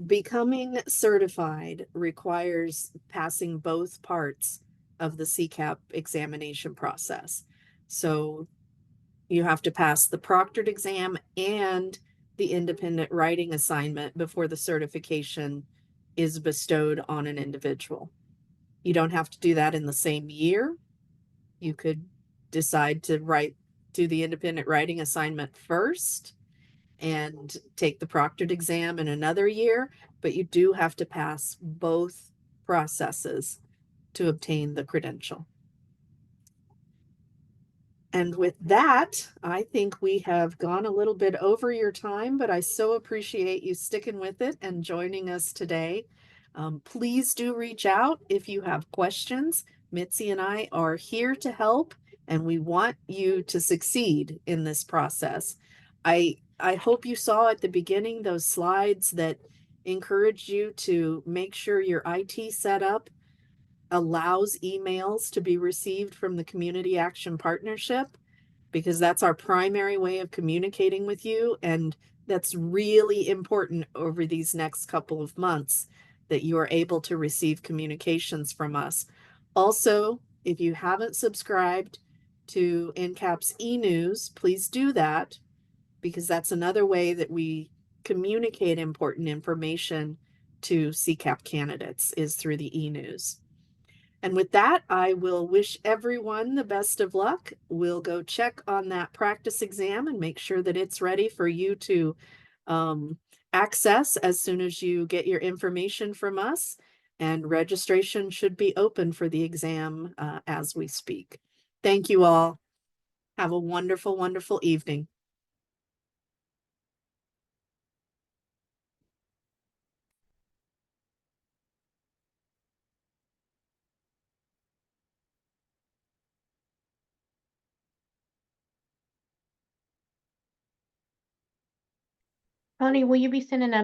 Becoming certified requires passing both parts of the CCAP examination process. So you have to pass the proctored exam and the independent writing assignment before the certification is bestowed on an individual. You don't have to do that in the same year. You could decide to do the independent writing assignment first and take the proctored exam in another year, but you do have to pass both processes to obtain the credential. And with that, I think we have gone a little bit over your time, but I so appreciate you sticking with it and joining us today. Please do reach out if you have questions. Mitzi and I are here to help, and we want you to succeed in this process. I hope you saw at the beginning those slides that encourage you to make sure your IT setup allows emails to be received from the Community Action Partnership, because that's our primary way of communicating with you. And that's really important over these next couple of months, that you are able to receive communications from us. Also, if you haven't subscribed to NCAP's e-news, please do that, because that's another way that we communicate important information to CCAP candidates, is through the e-news. And with that, I will wish everyone the best of luck. We'll go check on that practice exam and make sure that it's ready for you to access as soon as you get your information from us. And registration should be open for the exam as we speak. Thank you all. Have a wonderful, wonderful evening. Tony, will you be sending a